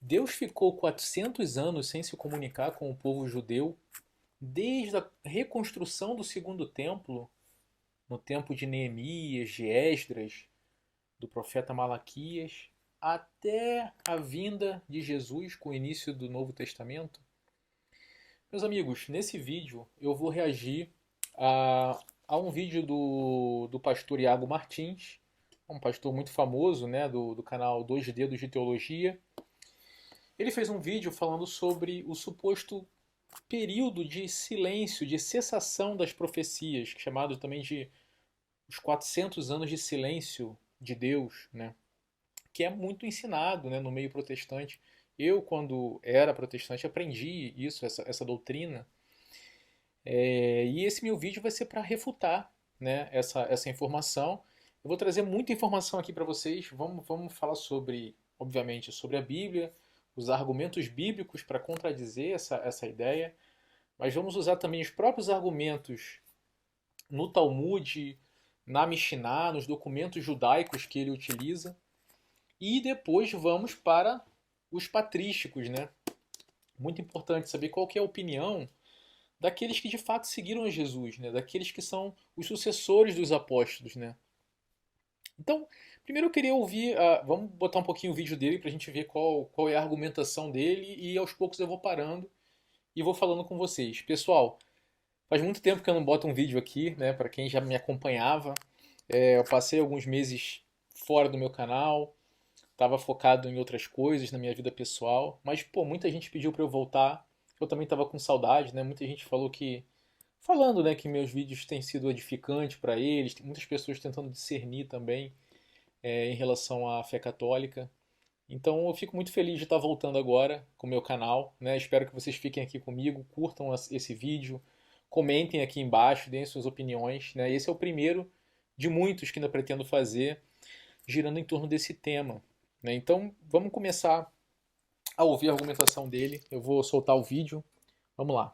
Deus ficou 400 anos sem se comunicar com o povo judeu, desde a reconstrução do segundo templo, no tempo de Neemias, de Esdras, do profeta Malaquias, até a vinda de Jesus com o início do Novo Testamento. Meus amigos, nesse vídeo eu vou reagir a um vídeo do pastor Iago Martins, um pastor muito famoso, né, do canal Dois Dedos de Teologia. Ele fez um vídeo falando sobre o suposto período de silêncio, de cessação das profecias, chamado também de os 400 anos de silêncio de Deus, né? Que é muito ensinado, né, no meio protestante. Eu, quando era protestante, aprendi isso, essa doutrina. E esse meu vídeo vai ser para refutar, né, essa informação. Eu vou trazer muita informação aqui para vocês. Vamos falar sobre, obviamente, sobre a Bíblia, os argumentos bíblicos para contradizer essa ideia, mas vamos usar também os próprios argumentos no Talmud, na Mishnah, nos documentos judaicos que ele utiliza, e depois vamos para os patrísticos, né? Muito importante saber qual que é a opinião daqueles que de fato seguiram a Jesus, né? Daqueles que são os sucessores dos apóstolos, né? Então, primeiro eu queria ouvir, vamos botar um pouquinho o vídeo dele para a gente ver qual é a argumentação dele, e aos poucos eu vou parando e vou falando com vocês. Pessoal, faz muito tempo que eu não boto um vídeo aqui, né? Para quem já me acompanhava, eu passei alguns meses fora do meu canal, estava focado em outras coisas na minha vida pessoal, mas pô, muita gente pediu para eu voltar. Eu também estava com saudade, né? Muita gente falou falando, né, que meus vídeos têm sido edificantes para eles, tem muitas pessoas tentando discernir também em relação à fé católica. Então eu fico muito feliz de estar voltando agora com o meu canal, né? Espero que vocês fiquem aqui comigo, curtam esse vídeo, comentem aqui embaixo, deem suas opiniões, né? Esse é o primeiro de muitos que ainda pretendo fazer, girando em torno desse tema, né? Então vamos começar a ouvir a argumentação dele. Eu vou soltar o vídeo. Vamos lá.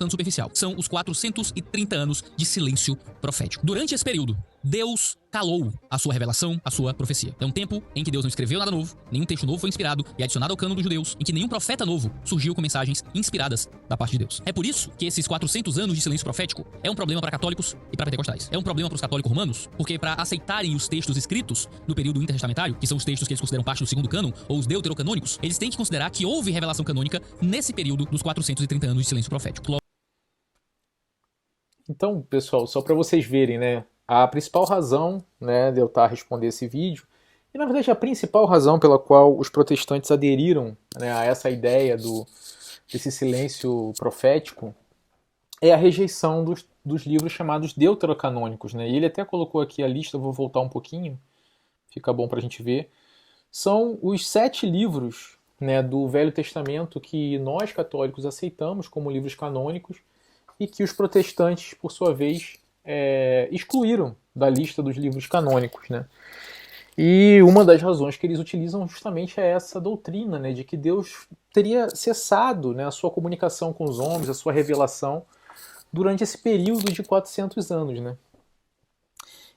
Superficial. São os 430 anos de silêncio profético. Durante esse período, Deus calou a sua revelação, a sua profecia. É um tempo em que Deus não escreveu nada novo, nenhum texto novo foi inspirado e adicionado ao cânon dos judeus, em que nenhum profeta novo surgiu com mensagens inspiradas da parte de Deus. É por isso que esses 400 anos de silêncio profético é um problema para católicos e para pentecostais. É um problema para os católicos romanos, porque para aceitarem os textos escritos do período intertestamentário, que são os textos que eles consideram parte do segundo cânon, ou os deuterocanônicos, eles têm que considerar que houve revelação canônica nesse período dos 430 anos de silêncio profético. Então, pessoal, só para vocês verem, né, a principal razão, né, de eu estar respondendo esse vídeo, e na verdade a principal razão pela qual os protestantes aderiram, né, a essa ideia desse silêncio profético, é a rejeição dos livros chamados deuterocanônicos, né? E ele até colocou aqui a lista, eu vou voltar um pouquinho, fica bom para a gente ver. São os 7 livros, né, do Velho Testamento que nós católicos aceitamos como livros canônicos, e que os protestantes, por sua vez, excluíram da lista dos livros canônicos, né? E uma das razões que eles utilizam justamente é essa doutrina, né, de que Deus teria cessado, né, a sua comunicação com os homens, a sua revelação, durante esse período de 400 anos, né?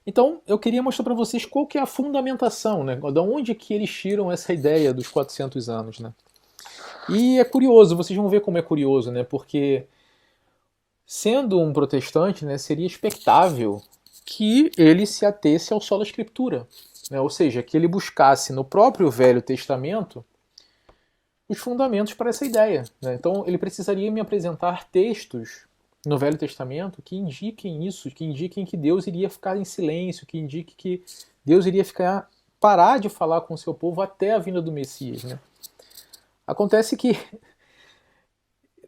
Então, eu queria mostrar para vocês qual que é a fundamentação, né? De onde que eles tiram essa ideia dos 400 anos, né? E é curioso, vocês vão ver como é curioso, né? Porque sendo um protestante, né, seria expectável que ele se atesse ao sola escritura, né? Ou seja, que ele buscasse no próprio Velho Testamento os fundamentos para essa ideia, né? Então ele precisaria me apresentar textos no Velho Testamento que indiquem isso, que indiquem que Deus iria ficar em silêncio, que indique que Deus iria parar de falar com o seu povo até a vinda do Messias, né? Acontece que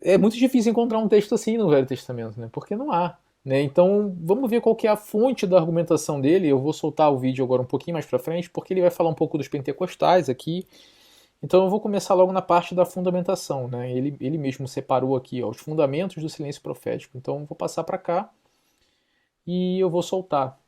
é muito difícil encontrar um texto assim no Velho Testamento, né? Porque não há, né? Então, vamos ver qual que é a fonte da argumentação dele. Eu vou soltar o vídeo agora um pouquinho mais para frente, porque ele vai falar um pouco dos pentecostais aqui. Então, eu vou começar logo na parte da fundamentação, né? Ele mesmo separou aqui, ó, os fundamentos do silêncio profético. Então, eu vou passar para cá e eu vou soltar.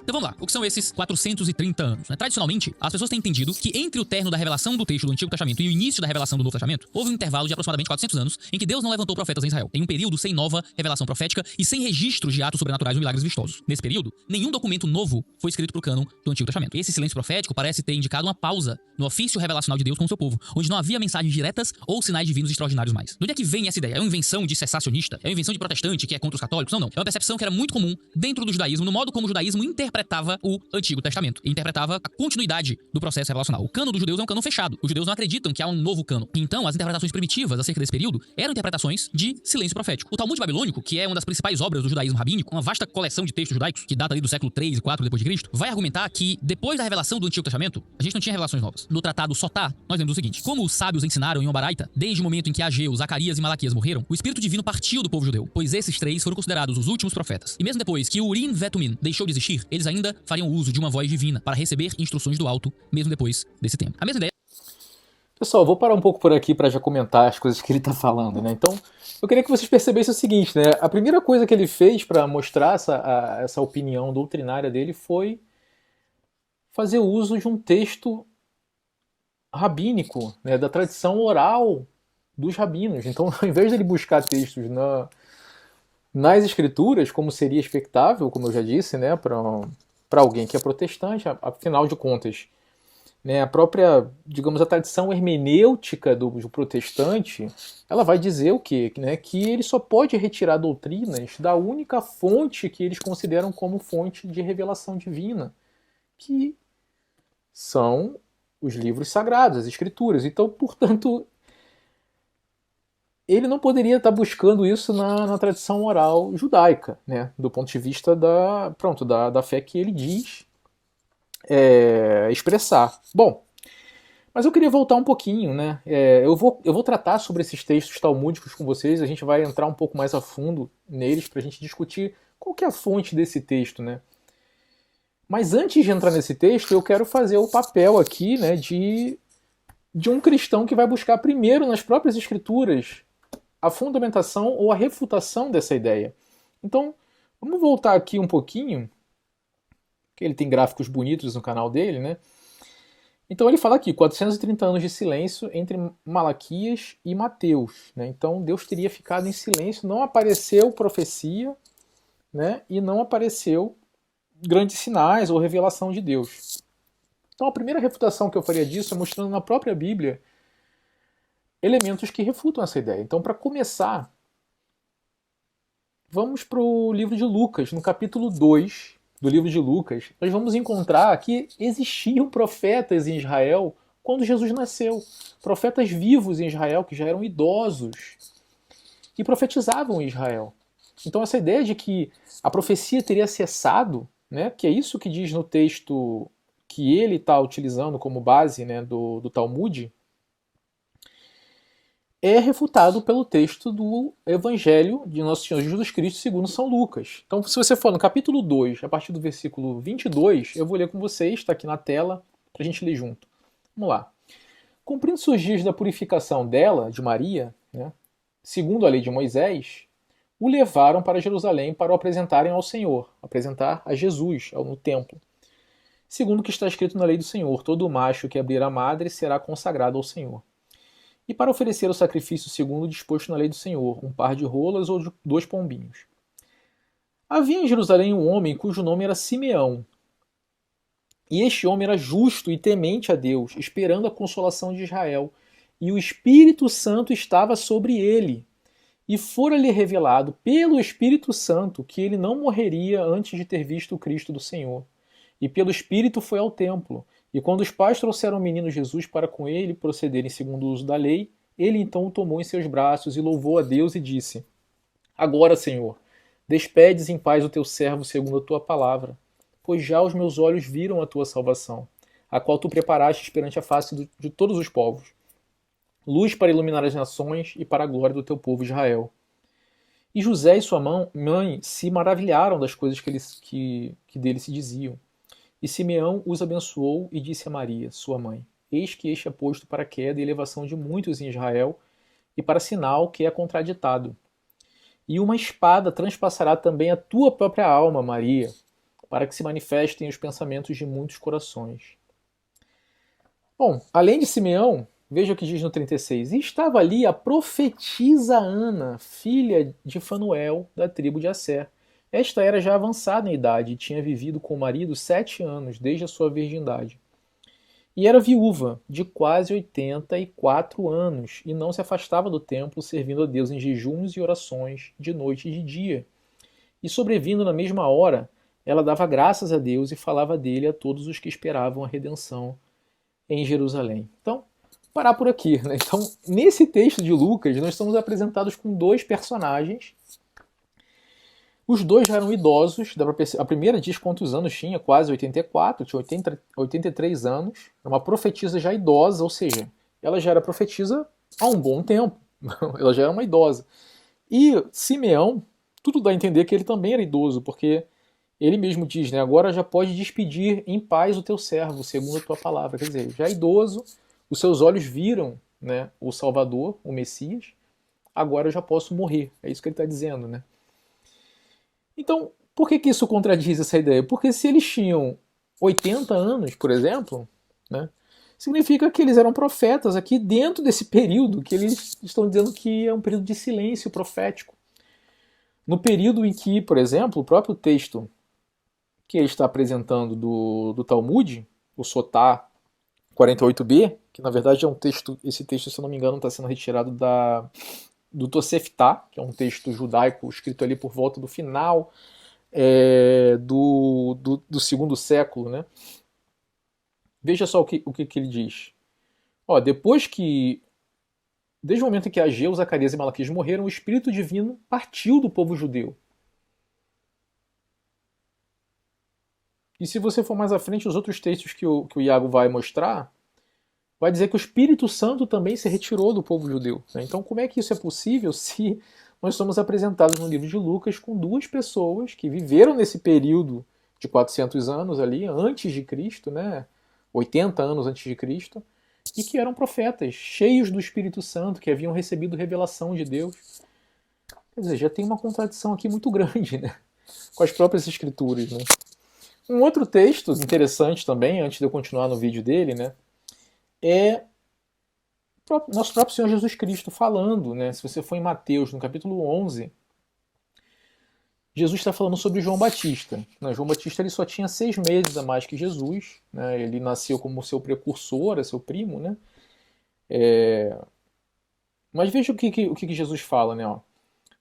Então vamos lá, o que são esses 430 anos? Tradicionalmente, as pessoas têm entendido que entre o término da revelação do texto do Antigo Testamento e o início da revelação do Novo Testamento, houve um intervalo de aproximadamente 400 anos em que Deus não levantou profetas em Israel, em um período sem nova revelação profética e sem registros de atos sobrenaturais ou milagres vistosos. Nesse período, nenhum documento novo foi escrito para o cânon do Antigo Testamento. Esse silêncio profético parece ter indicado uma pausa no ofício revelacional de Deus com o seu povo, onde não havia mensagens diretas ou sinais divinos extraordinários mais. De onde é que vem essa ideia? É uma invenção de cessacionista? É uma invenção de protestante que é contra os católicos? Não, não. É uma percepção que era muito comum dentro do judaísmo, no modo como o judaísmo interpretava o Antigo Testamento. E interpretava a continuidade do processo revelacional. O cânon dos judeus é um cânon fechado. Os judeus não acreditam que há um novo cânon. Então, as interpretações primitivas acerca desse período eram interpretações de silêncio profético. O Talmud babilônico, que é uma das principais obras do judaísmo rabínico, uma vasta coleção de textos judaicos, que data ali do século 3 e 4 depois de Cristo, vai argumentar que depois da revelação do Antigo Testamento, a gente não tinha revelações novas. No tratado Sotá, nós lemos o seguinte: como os sábios ensinaram em Obaraita, desde o momento em que Ageu, Zacarias e Malaquias morreram, o Espírito Divino partiu do povo judeu, pois esses três foram considerados os últimos profetas. E mesmo depois que o Urim Vetumim deixou de existir, eles ainda fariam uso de uma voz divina para receber instruções do alto, mesmo depois desse tempo. A mesma ideia. Pessoal, vou parar um pouco por aqui para já comentar as coisas que ele está falando, né? Então, eu queria que vocês percebessem o seguinte, né? A primeira coisa que ele fez para mostrar essa opinião doutrinária dele foi fazer uso de um texto rabínico, né? Da tradição oral dos rabinos. Então, ao invés de ele buscar textos nas escrituras, como seria expectável, como eu já disse, né? Para alguém que é protestante, afinal de contas, né, a própria, digamos, a tradição hermenêutica do protestante, ela vai dizer o quê? Né, que ele só pode retirar doutrinas da única fonte que eles consideram como fonte de revelação divina, que são os livros sagrados, as escrituras. Então, portanto, ele não poderia estar buscando isso na tradição oral judaica, né, do ponto de vista da fé que ele diz expressar. Bom, mas eu queria voltar um pouquinho, né? Eu vou tratar sobre esses textos talmúdicos com vocês, a gente vai entrar um pouco mais a fundo neles para a gente discutir qual que é a fonte desse texto, né? Mas antes de entrar nesse texto, eu quero fazer o papel aqui, né, de um cristão que vai buscar primeiro nas próprias escrituras a fundamentação ou a refutação dessa ideia. Então, vamos voltar aqui um pouquinho, que ele tem gráficos bonitos no canal dele, né? Então ele fala aqui, 430 anos de silêncio entre Malaquias e Mateus, né? Então Deus teria ficado em silêncio, não apareceu profecia, né? E não apareceu grandes sinais ou revelação de Deus. Então a primeira refutação que eu faria disso é mostrando na própria Bíblia elementos que refutam essa ideia. Então, para começar, vamos para o livro de Lucas, no capítulo 2 do livro de Lucas, nós vamos encontrar que existiam profetas em Israel quando Jesus nasceu. Profetas vivos em Israel, que já eram idosos, que profetizavam em Israel. Então essa ideia de que a profecia teria cessado, né, que é isso que diz no texto que ele está utilizando como base, né, do Talmud, é refutado pelo texto do Evangelho de Nosso Senhor Jesus Cristo segundo São Lucas. Então, se você for no capítulo 2, a partir do versículo 22, eu vou ler com vocês, está aqui na tela, para a gente ler junto. Vamos lá. Cumprindo-se os dias da purificação dela, de Maria, né, segundo a lei de Moisés, o levaram para Jerusalém para o apresentarem ao Senhor, apresentar a Jesus no templo. Segundo o que está escrito na lei do Senhor, todo macho que abrir a madre será consagrado ao Senhor. E para oferecer o sacrifício segundo o disposto na lei do Senhor, um par de rolas ou 2 pombinhos. Havia em Jerusalém um homem cujo nome era Simeão. E este homem era justo e temente a Deus, esperando a consolação de Israel. E o Espírito Santo estava sobre ele. E fora-lhe revelado pelo Espírito Santo que ele não morreria antes de ter visto o Cristo do Senhor. E pelo Espírito foi ao templo. E quando os pais trouxeram o menino Jesus para com ele procederem segundo o uso da lei, ele então o tomou em seus braços e louvou a Deus e disse: Agora, Senhor, despedes em paz o teu servo segundo a tua palavra, pois já os meus olhos viram a tua salvação, a qual tu preparaste perante a face de todos os povos, luz para iluminar as nações e para a glória do teu povo Israel. E José e sua mãe se maravilharam das coisas que dele se diziam. E Simeão os abençoou e disse a Maria, sua mãe: Eis que este é posto para a queda e elevação de muitos em Israel, e para sinal que é contraditado. E uma espada transpassará também a tua própria alma, Maria, para que se manifestem os pensamentos de muitos corações. Bom, além de Simeão, veja o que diz no 36. E estava ali a profetisa Ana, filha de Fanuel, da tribo de Asser. Esta era já avançada em idade e tinha vivido com o marido 7 anos, desde a sua virgindade. E era viúva, de quase 84 anos, e não se afastava do templo, servindo a Deus em jejuns e orações, de noite e de dia. E sobrevindo na mesma hora, ela dava graças a Deus e falava dele a todos os que esperavam a redenção em Jerusalém. Então, parar por aqui, né? Então, nesse texto de Lucas, nós estamos apresentados com dois personagens. Os dois já eram idosos. A primeira diz quantos anos tinha, quase 84, tinha 83 anos. É uma profetisa já idosa, ou seja, ela já era profetisa há um bom tempo. Ela já era uma idosa. E Simeão, tudo dá a entender que ele também era idoso, porque ele mesmo diz, né, agora já pode despedir em paz o teu servo, segundo a tua palavra. Quer dizer, já é idoso, os seus olhos viram, né, o Salvador, o Messias, agora eu já posso morrer. É isso que ele está dizendo, né? Então, por que isso contradiz essa ideia? Porque se eles tinham 80 anos, por exemplo, né, significa que eles eram profetas aqui dentro desse período que eles estão dizendo que é um período de silêncio profético. No período em que, por exemplo, o próprio texto que ele está apresentando do Talmud, o Sotá 48b, que na verdade é um texto, esse texto, se eu não me engano, está sendo retirado do Tosefta, que é um texto judaico escrito ali por volta do final do segundo século, né? Veja só o que ele diz. Ó, desde o momento em que Ageu, Zacarias e Malaquias morreram, o Espírito Divino partiu do povo judeu. E se você for mais à frente, os outros textos que o Iago vai mostrar, vai dizer que o Espírito Santo também se retirou do povo judeu. Né? Então, como é que isso é possível se nós somos apresentados no livro de Lucas com duas pessoas que viveram nesse período de 400 anos ali, antes de Cristo, né? 80 anos antes de Cristo, e que eram profetas, cheios do Espírito Santo, que haviam recebido revelação de Deus. Quer dizer, já tem uma contradição aqui muito grande, né? Com as próprias escrituras, né? Um outro texto interessante também, antes de eu continuar no vídeo dele, né, é nosso próprio Senhor Jesus Cristo falando, né, se você for em Mateus, no capítulo 11, Jesus está falando sobre João Batista. Né, João Batista ele só tinha 6 meses a mais que Jesus, né, ele nasceu como seu precursor, seu primo, né, mas veja o que Jesus fala, né, ó.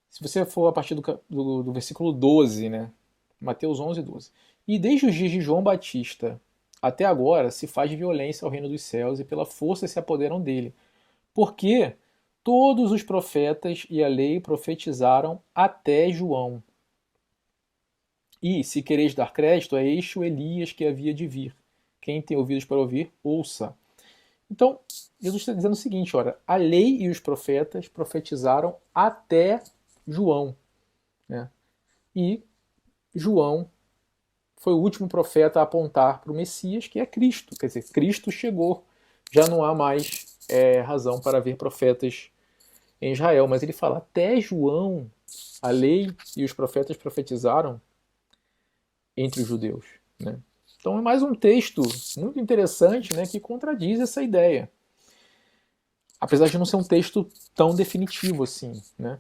Se você for a partir do versículo 12, né, Mateus 11, 12. E desde os dias de João Batista até agora se faz violência ao reino dos céus e pela força se apoderam dele. Porque todos os profetas e a lei profetizaram até João. E, se quereis dar crédito, é este o Elias que havia de vir. Quem tem ouvidos para ouvir, ouça. Então, Jesus está dizendo o seguinte, olha, a lei e os profetas profetizaram até João. Né? E João foi o último profeta a apontar para o Messias, que é Cristo. Quer dizer, Cristo chegou. Já não há mais razão para haver profetas em Israel. Mas ele fala, até João, a lei e os profetas profetizaram entre os judeus. Né? Então é mais um texto muito interessante, né, que contradiz essa ideia. Apesar de não ser um texto tão definitivo assim. Né?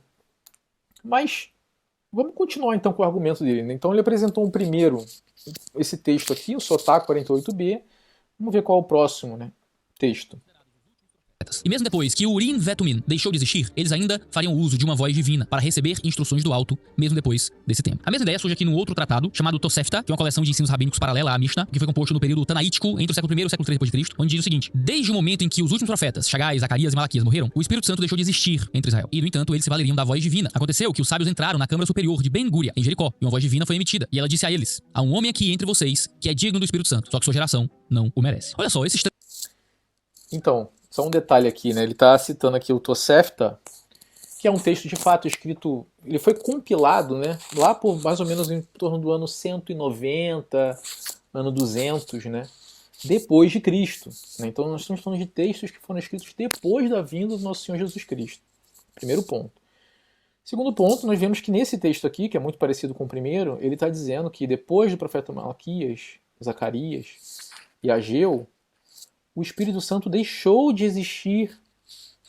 Mas vamos continuar então com o argumento dele. Né? Então ele apresentou um primeiro, esse texto aqui, o Sotá 48b. Vamos ver qual é o próximo, né, texto. E mesmo depois que o Urim Vetumim deixou de existir, eles ainda fariam uso de uma voz divina para receber instruções do alto, mesmo depois desse tempo. A mesma ideia surge aqui num outro tratado, chamado Tosefta, que é uma coleção de ensinos rabínicos paralela à Mishnah, que foi composto no período tanaítico, entre o século I e o século III d.C., onde diz o seguinte: desde o momento em que os últimos profetas, Shagai, Zacarias e Malaquias morreram, o Espírito Santo deixou de existir entre Israel. E, no entanto, eles se valeriam da voz divina. Aconteceu que os sábios entraram na Câmara Superior de Ben-Guria, em Jericó, e uma voz divina foi emitida. E ela disse a eles: há um homem aqui entre vocês que é digno do Espírito Santo, só que sua geração não o merece. Olha só, esses... Então, só um detalhe aqui, né? Ele está citando aqui o Tosefta, que é um texto de fato escrito, ele foi compilado, né, lá por mais ou menos em torno do ano 190, ano 200, né, depois de Cristo. Né? Então nós estamos falando de textos que foram escritos depois da vinda do nosso Senhor Jesus Cristo. Primeiro ponto. Segundo ponto, nós vemos que nesse texto aqui, que é muito parecido com o primeiro, ele está dizendo que depois do profeta Malaquias, Zacarias e Ageu, o Espírito Santo deixou de existir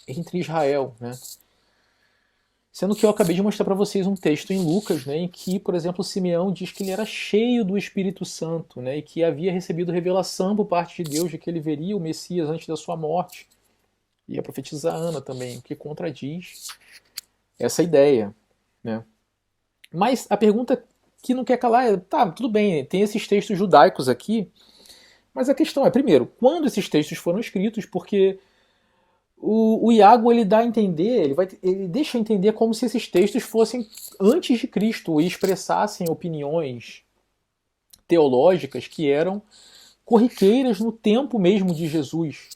entre Israel, né? Sendo que eu acabei de mostrar para vocês um texto em Lucas, né, em que, por exemplo, Simeão diz que ele era cheio do Espírito Santo, né, e que havia recebido revelação por parte de Deus de que ele veria o Messias antes da sua morte. E a profetisa Ana também, o que contradiz essa ideia, né? Mas a pergunta que não quer calar é, tá, tudo bem, tem esses textos judaicos aqui, mas a questão é, primeiro, quando esses textos foram escritos, porque o Iago ele dá a entender, ele deixa entender como se esses textos fossem antes de Cristo e expressassem opiniões teológicas que eram corriqueiras no tempo mesmo de Jesus,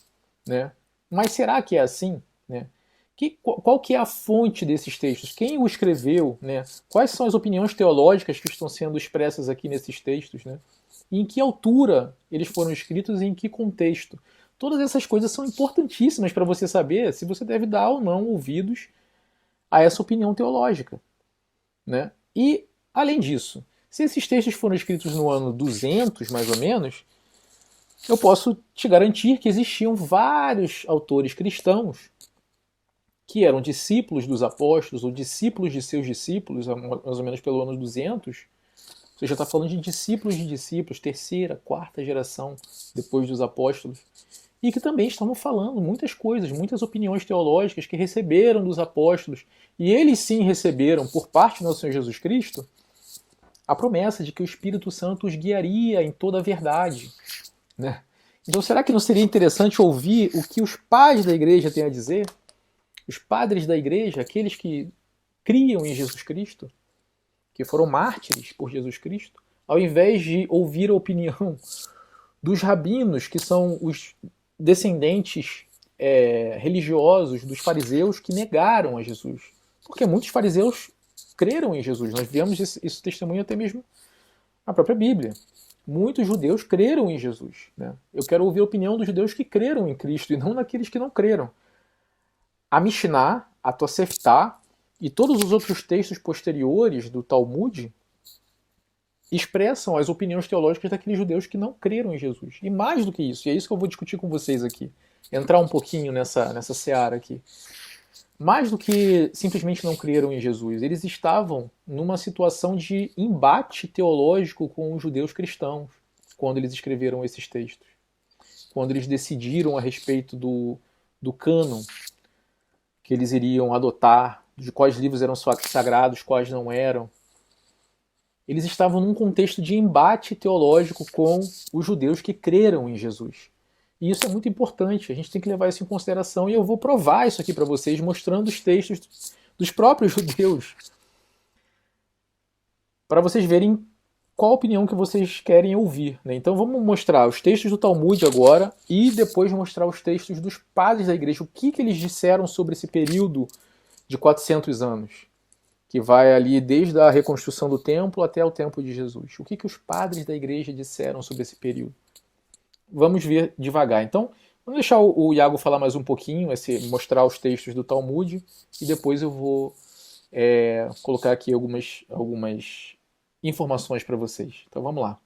né? Mas será que é assim, né? Qual que é a fonte desses textos? Quem o escreveu, né? Quais são as opiniões teológicas que estão sendo expressas aqui nesses textos, né? E em que altura eles foram escritos e em que contexto? Todas essas coisas são importantíssimas para você saber se você deve dar ou não ouvidos a essa opinião teológica, né? E, além disso, se esses textos foram escritos no ano 200, mais ou menos, eu posso te garantir que existiam vários autores cristãos que eram discípulos dos apóstolos ou discípulos de seus discípulos, mais ou menos pelo ano 200. Você já está falando de discípulos, terceira, quarta geração depois dos apóstolos, e que também estavam falando muitas coisas, muitas opiniões teológicas que receberam dos apóstolos, e eles sim receberam, por parte do nosso Senhor Jesus Cristo, a promessa de que o Espírito Santo os guiaria em toda a verdade, né? Então será que não seria interessante ouvir o que os pais da igreja têm a dizer? Os padres da igreja, aqueles que criam em Jesus Cristo, que foram mártires por Jesus Cristo, ao invés de ouvir a opinião dos rabinos, que são os descendentes religiosos dos fariseus que negaram a Jesus. Porque muitos fariseus creram em Jesus. Nós vemos esse testemunho até mesmo na própria Bíblia. Muitos judeus creram em Jesus, né? Eu quero ouvir a opinião dos judeus que creram em Cristo e não daqueles que não creram. A Mishnah, a Tosefta e todos os outros textos posteriores do Talmud expressam as opiniões teológicas daqueles judeus que não creram em Jesus. E mais do que isso, e é isso que eu vou discutir com vocês aqui, entrar um pouquinho nessa seara aqui. Mais do que simplesmente não creram em Jesus, eles estavam numa situação de embate teológico com os judeus cristãos, quando eles escreveram esses textos. Quando eles decidiram a respeito do cânon que eles iriam adotar, de quais livros eram sagrados, quais não eram. Eles estavam num contexto de embate teológico com os judeus que creram em Jesus. E isso é muito importante, a gente tem que levar isso em consideração, e eu vou provar isso aqui para vocês, mostrando os textos dos próprios judeus, para vocês verem qual a opinião que vocês querem ouvir, né? Então vamos mostrar os textos do Talmud agora, e depois mostrar os textos dos padres da igreja, o que eles disseram sobre esse período de 400 anos, que vai ali desde a reconstrução do templo até o tempo de Jesus. O que os padres da igreja disseram sobre esse período? Vamos ver devagar. Então, vamos deixar o Iago falar mais um pouquinho, mostrar os textos do Talmud, e depois eu vou colocar aqui algumas informações para vocês. Então vamos lá.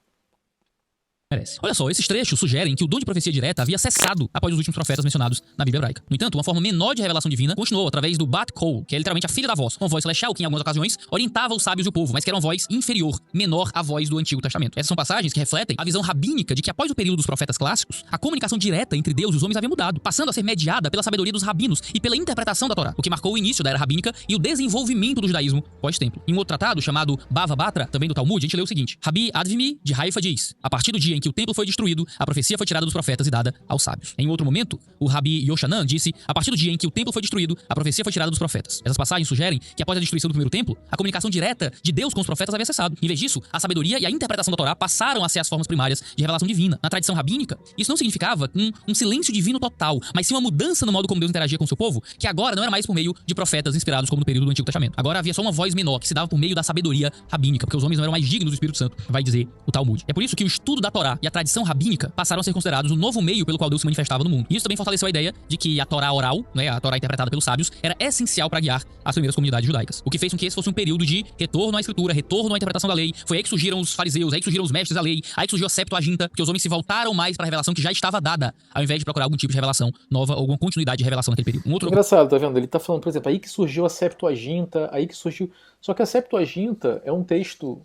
Olha só, esses trechos sugerem que o dom de profecia direta havia cessado após os últimos profetas mencionados na Bíblia hebraica. No entanto, uma forma menor de revelação divina continuou através do Bat Kol, que é literalmente a filha da voz, uma voz celestial que em algumas ocasiões orientava os sábios e o povo, mas que era uma voz inferior, menor à voz do Antigo Testamento. Essas são passagens que refletem a visão rabínica de que após o período dos profetas clássicos, a comunicação direta entre Deus e os homens havia mudado, passando a ser mediada pela sabedoria dos rabinos e pela interpretação da Torá, o que marcou o início da era rabínica e o desenvolvimento do judaísmo pós-templo. Em um outro tratado chamado Bava Batra, também do Talmud, a gente lê o seguinte: Rabi Advimi de Haifa diz: a partir do dia em que o templo foi destruído, a profecia foi tirada dos profetas e dada aos sábios. Em outro momento, o Rabi Yoshanan disse: a partir do dia em que o templo foi destruído, a profecia foi tirada dos profetas. Essas passagens sugerem que após a destruição do primeiro templo, a comunicação direta de Deus com os profetas havia cessado. Em vez disso, a sabedoria e a interpretação da Torá passaram a ser as formas primárias de revelação divina. Na tradição rabínica, isso não significava um silêncio divino total, mas sim uma mudança no modo como Deus interagia com o seu povo, que agora não era mais por meio de profetas inspirados como no período do Antigo Testamento. Agora havia só uma voz menor, que se dava por meio da sabedoria rabínica, porque os homens não eram mais dignos do Espírito Santo, vai dizer o Talmud. É por isso que o estudo da Torá Torá e a tradição rabínica passaram a ser considerados o novo meio pelo qual Deus se manifestava no mundo. E isso também fortaleceu a ideia de que a Torá oral, né, a Torá interpretada pelos sábios, era essencial para guiar as primeiras comunidades judaicas. O que fez com que esse fosse um período de retorno à escritura, retorno à interpretação da lei. Foi aí que surgiram os fariseus, aí que surgiram os mestres da lei, aí que surgiu a Septuaginta, que os homens se voltaram mais para a revelação que já estava dada, ao invés de procurar algum tipo de revelação nova, alguma continuidade de revelação naquele período. Engraçado, tá vendo? Ele tá falando, por exemplo, aí que surgiu a Septuaginta, aí que surgiu... Só que a Septuaginta é um texto...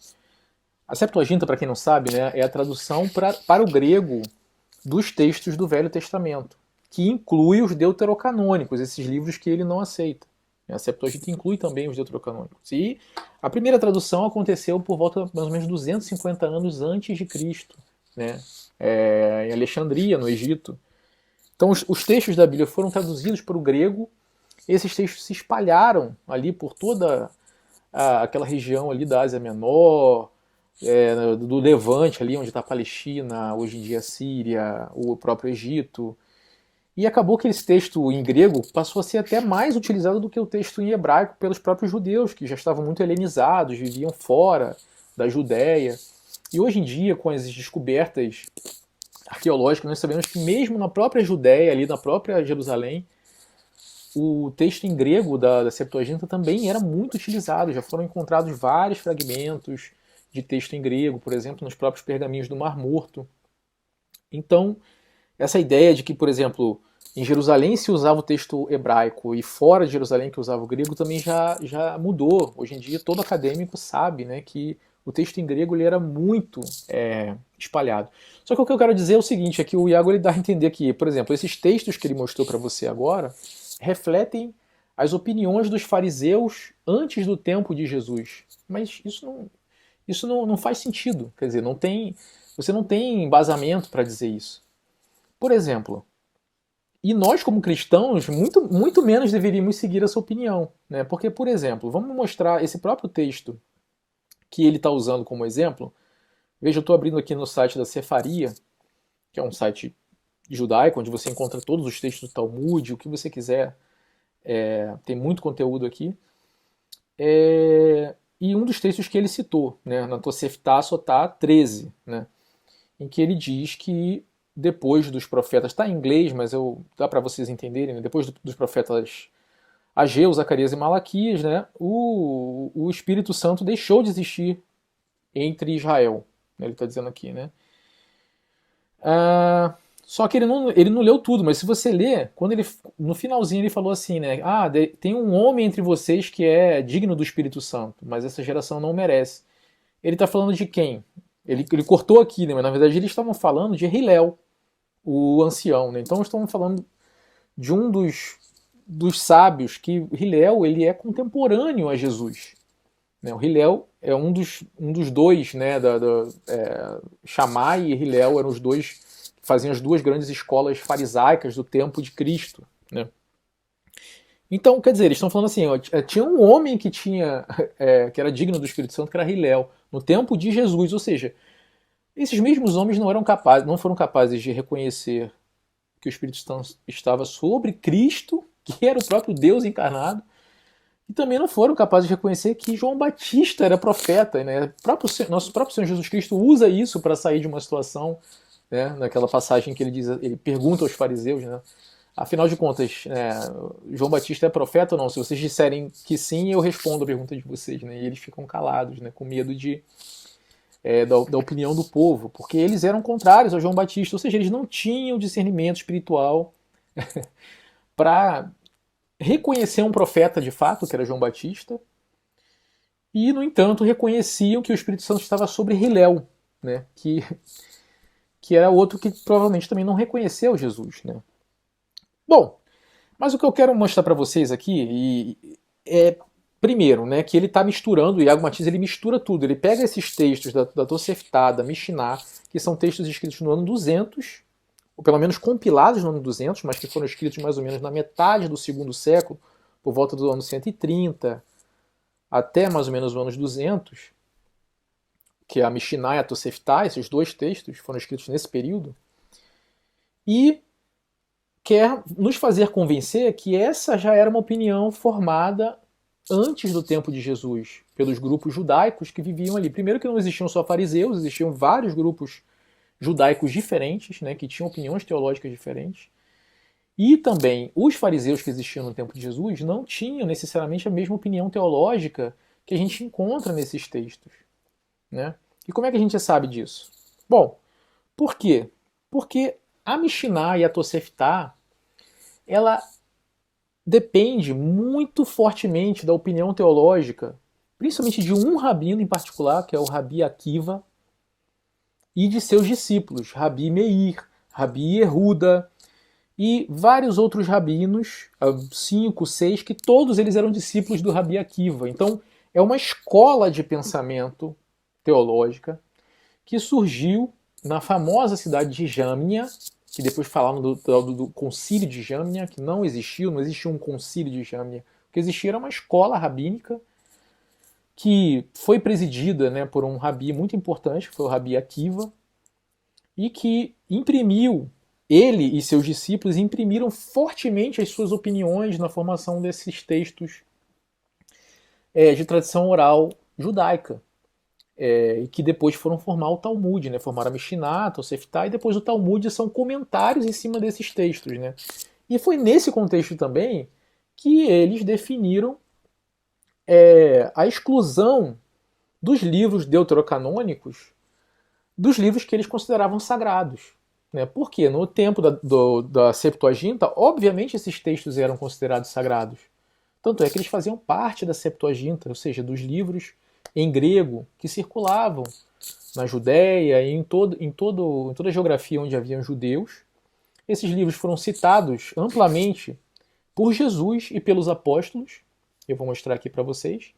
A Septuaginta, para quem não sabe, né, é a tradução para o grego dos textos do Velho Testamento, que inclui os deuterocanônicos, esses livros que ele não aceita. A Septuaginta inclui também os deuterocanônicos. E a primeira tradução aconteceu por volta de mais ou menos 250 anos antes de Cristo, né, em Alexandria, no Egito. Então os textos da Bíblia foram traduzidos para o grego, esses textos se espalharam ali por toda aquela região ali da Ásia Menor, do Levante, ali onde está a Palestina, hoje em dia a Síria, o próprio Egito. E acabou que esse texto em grego passou a ser até mais utilizado do que o texto em hebraico pelos próprios judeus, que já estavam muito helenizados, viviam fora da Judéia. E hoje em dia, com as descobertas arqueológicas, nós sabemos que mesmo na própria Judéia, ali na própria Jerusalém, o texto em grego da Septuaginta também era muito utilizado. Já foram encontrados vários fragmentos de texto em grego, por exemplo, nos próprios pergaminhos do Mar Morto. Então, essa ideia de que, por exemplo, em Jerusalém se usava o texto hebraico e fora de Jerusalém que usava o grego também já mudou. Hoje em dia todo acadêmico sabe, né, que o texto em grego ele era muito espalhado. Só que o que eu quero dizer é o seguinte, é que o Iago ele dá a entender que, por exemplo, esses textos que ele mostrou para você agora refletem as opiniões dos fariseus antes do tempo de Jesus. Mas isso não faz sentido. Quer dizer, você não tem embasamento para dizer isso. Por exemplo, e nós como cristãos, muito menos deveríamos seguir essa opinião. Né? Porque, por exemplo, vamos mostrar esse próprio texto que ele está usando como exemplo. Veja, eu estou abrindo aqui no site da Cefaria, que é um site judaico, onde você encontra todos os textos do Talmud, o que você quiser. Tem muito conteúdo aqui. E um dos textos que ele citou, né, na Tosefta Sotá 13, né, em que ele diz que depois dos profetas, está em inglês, mas dá para vocês entenderem, né, depois dos profetas Ageu, Zacarias e Malaquias, né, o Espírito Santo deixou de existir entre Israel. Né, ele está dizendo aqui, né? Só que ele não leu tudo, mas se você ler, no finalzinho ele falou assim, né? Tem um homem entre vocês que é digno do Espírito Santo, mas essa geração não merece. Ele está falando de quem? Ele cortou aqui, né? Mas na verdade eles estavam falando de Hilel, o ancião, né? Então estavam falando de um dos sábios, que Hilel ele é contemporâneo a Jesus. Né? O Hilel é um dos dois, né? Shammai e Hilel eram os dois que faziam as duas grandes escolas farisaicas do tempo de Cristo. Né? Então, quer dizer, eles estão falando assim, tinha um homem que que era digno do Espírito Santo, que era Hilel, no tempo de Jesus, ou seja, esses mesmos homens não foram capazes de reconhecer que o Espírito Santo estava sobre Cristo, que era o próprio Deus encarnado, e também não foram capazes de reconhecer que João Batista era profeta. Né? Nosso próprio Senhor Jesus Cristo usa isso para sair de uma situação, né? Naquela passagem que ele pergunta aos fariseus, né? Afinal de contas, João Batista é profeta ou não? Se vocês disserem que sim, eu respondo a pergunta de vocês. Né? E eles ficam calados, né? Com medo da opinião do povo, porque eles eram contrários a João Batista, ou seja, eles não tinham discernimento espiritual para reconhecer um profeta de fato, que era João Batista, e, no entanto, reconheciam que o Espírito Santo estava sobre Hilel, né? que era outro que provavelmente também não reconheceu Jesus. Né? Bom, mas o que eu quero mostrar para vocês aqui primeiro, né, que ele está misturando, o Iago Martins ele mistura tudo, ele pega esses textos da Tosefta, da Mishnah, que são textos escritos no ano 200, ou pelo menos compilados no ano 200, mas que foram escritos mais ou menos na metade do segundo século, por volta do ano 130, até mais ou menos os anos 200, que é a Mishnah e a Tosefta, esses dois textos foram escritos nesse período, e quer nos fazer convencer que essa já era uma opinião formada antes do tempo de Jesus, pelos grupos judaicos que viviam ali. Primeiro que não existiam só fariseus, existiam vários grupos judaicos diferentes, né, que tinham opiniões teológicas diferentes. E também os fariseus que existiam no tempo de Jesus não tinham necessariamente a mesma opinião teológica que a gente encontra nesses textos, né? E como é que a gente sabe disso? Bom, por quê? Porque a Mishnah e a Tosefta, ela depende muito fortemente da opinião teológica, principalmente de um rabino em particular, que é o Rabi Akiva, e de seus discípulos, Rabi Meir, Rabi Yehuda e vários outros rabinos, 5, 6, que todos eles eram discípulos do Rabi Akiva. Então, é uma escola de pensamento teológica que surgiu na famosa cidade de Jâmnia, que depois falaram do concílio de Jâmnia, que não existiu um concílio de Jâmnia. O que existia era uma escola rabínica que foi presidida, né, por um rabi muito importante, que foi o Rabi Akiva, e que ele e seus discípulos imprimiram fortemente as suas opiniões na formação desses textos de tradição oral judaica. E que depois foram formar o Talmud, né? Formaram a Mishnah, a Tosefta, e depois o Talmud são comentários em cima desses textos, né? E foi nesse contexto também que eles definiram a exclusão dos livros deuterocanônicos dos livros que eles consideravam sagrados. Né? Porque no tempo da Septuaginta, obviamente esses textos eram considerados sagrados. Tanto é que eles faziam parte da Septuaginta, ou seja, dos livros em grego que circulavam na Judéia e em toda a geografia onde haviam judeus. Esses livros foram citados amplamente por Jesus e pelos apóstolos. Eu vou mostrar aqui para vocês.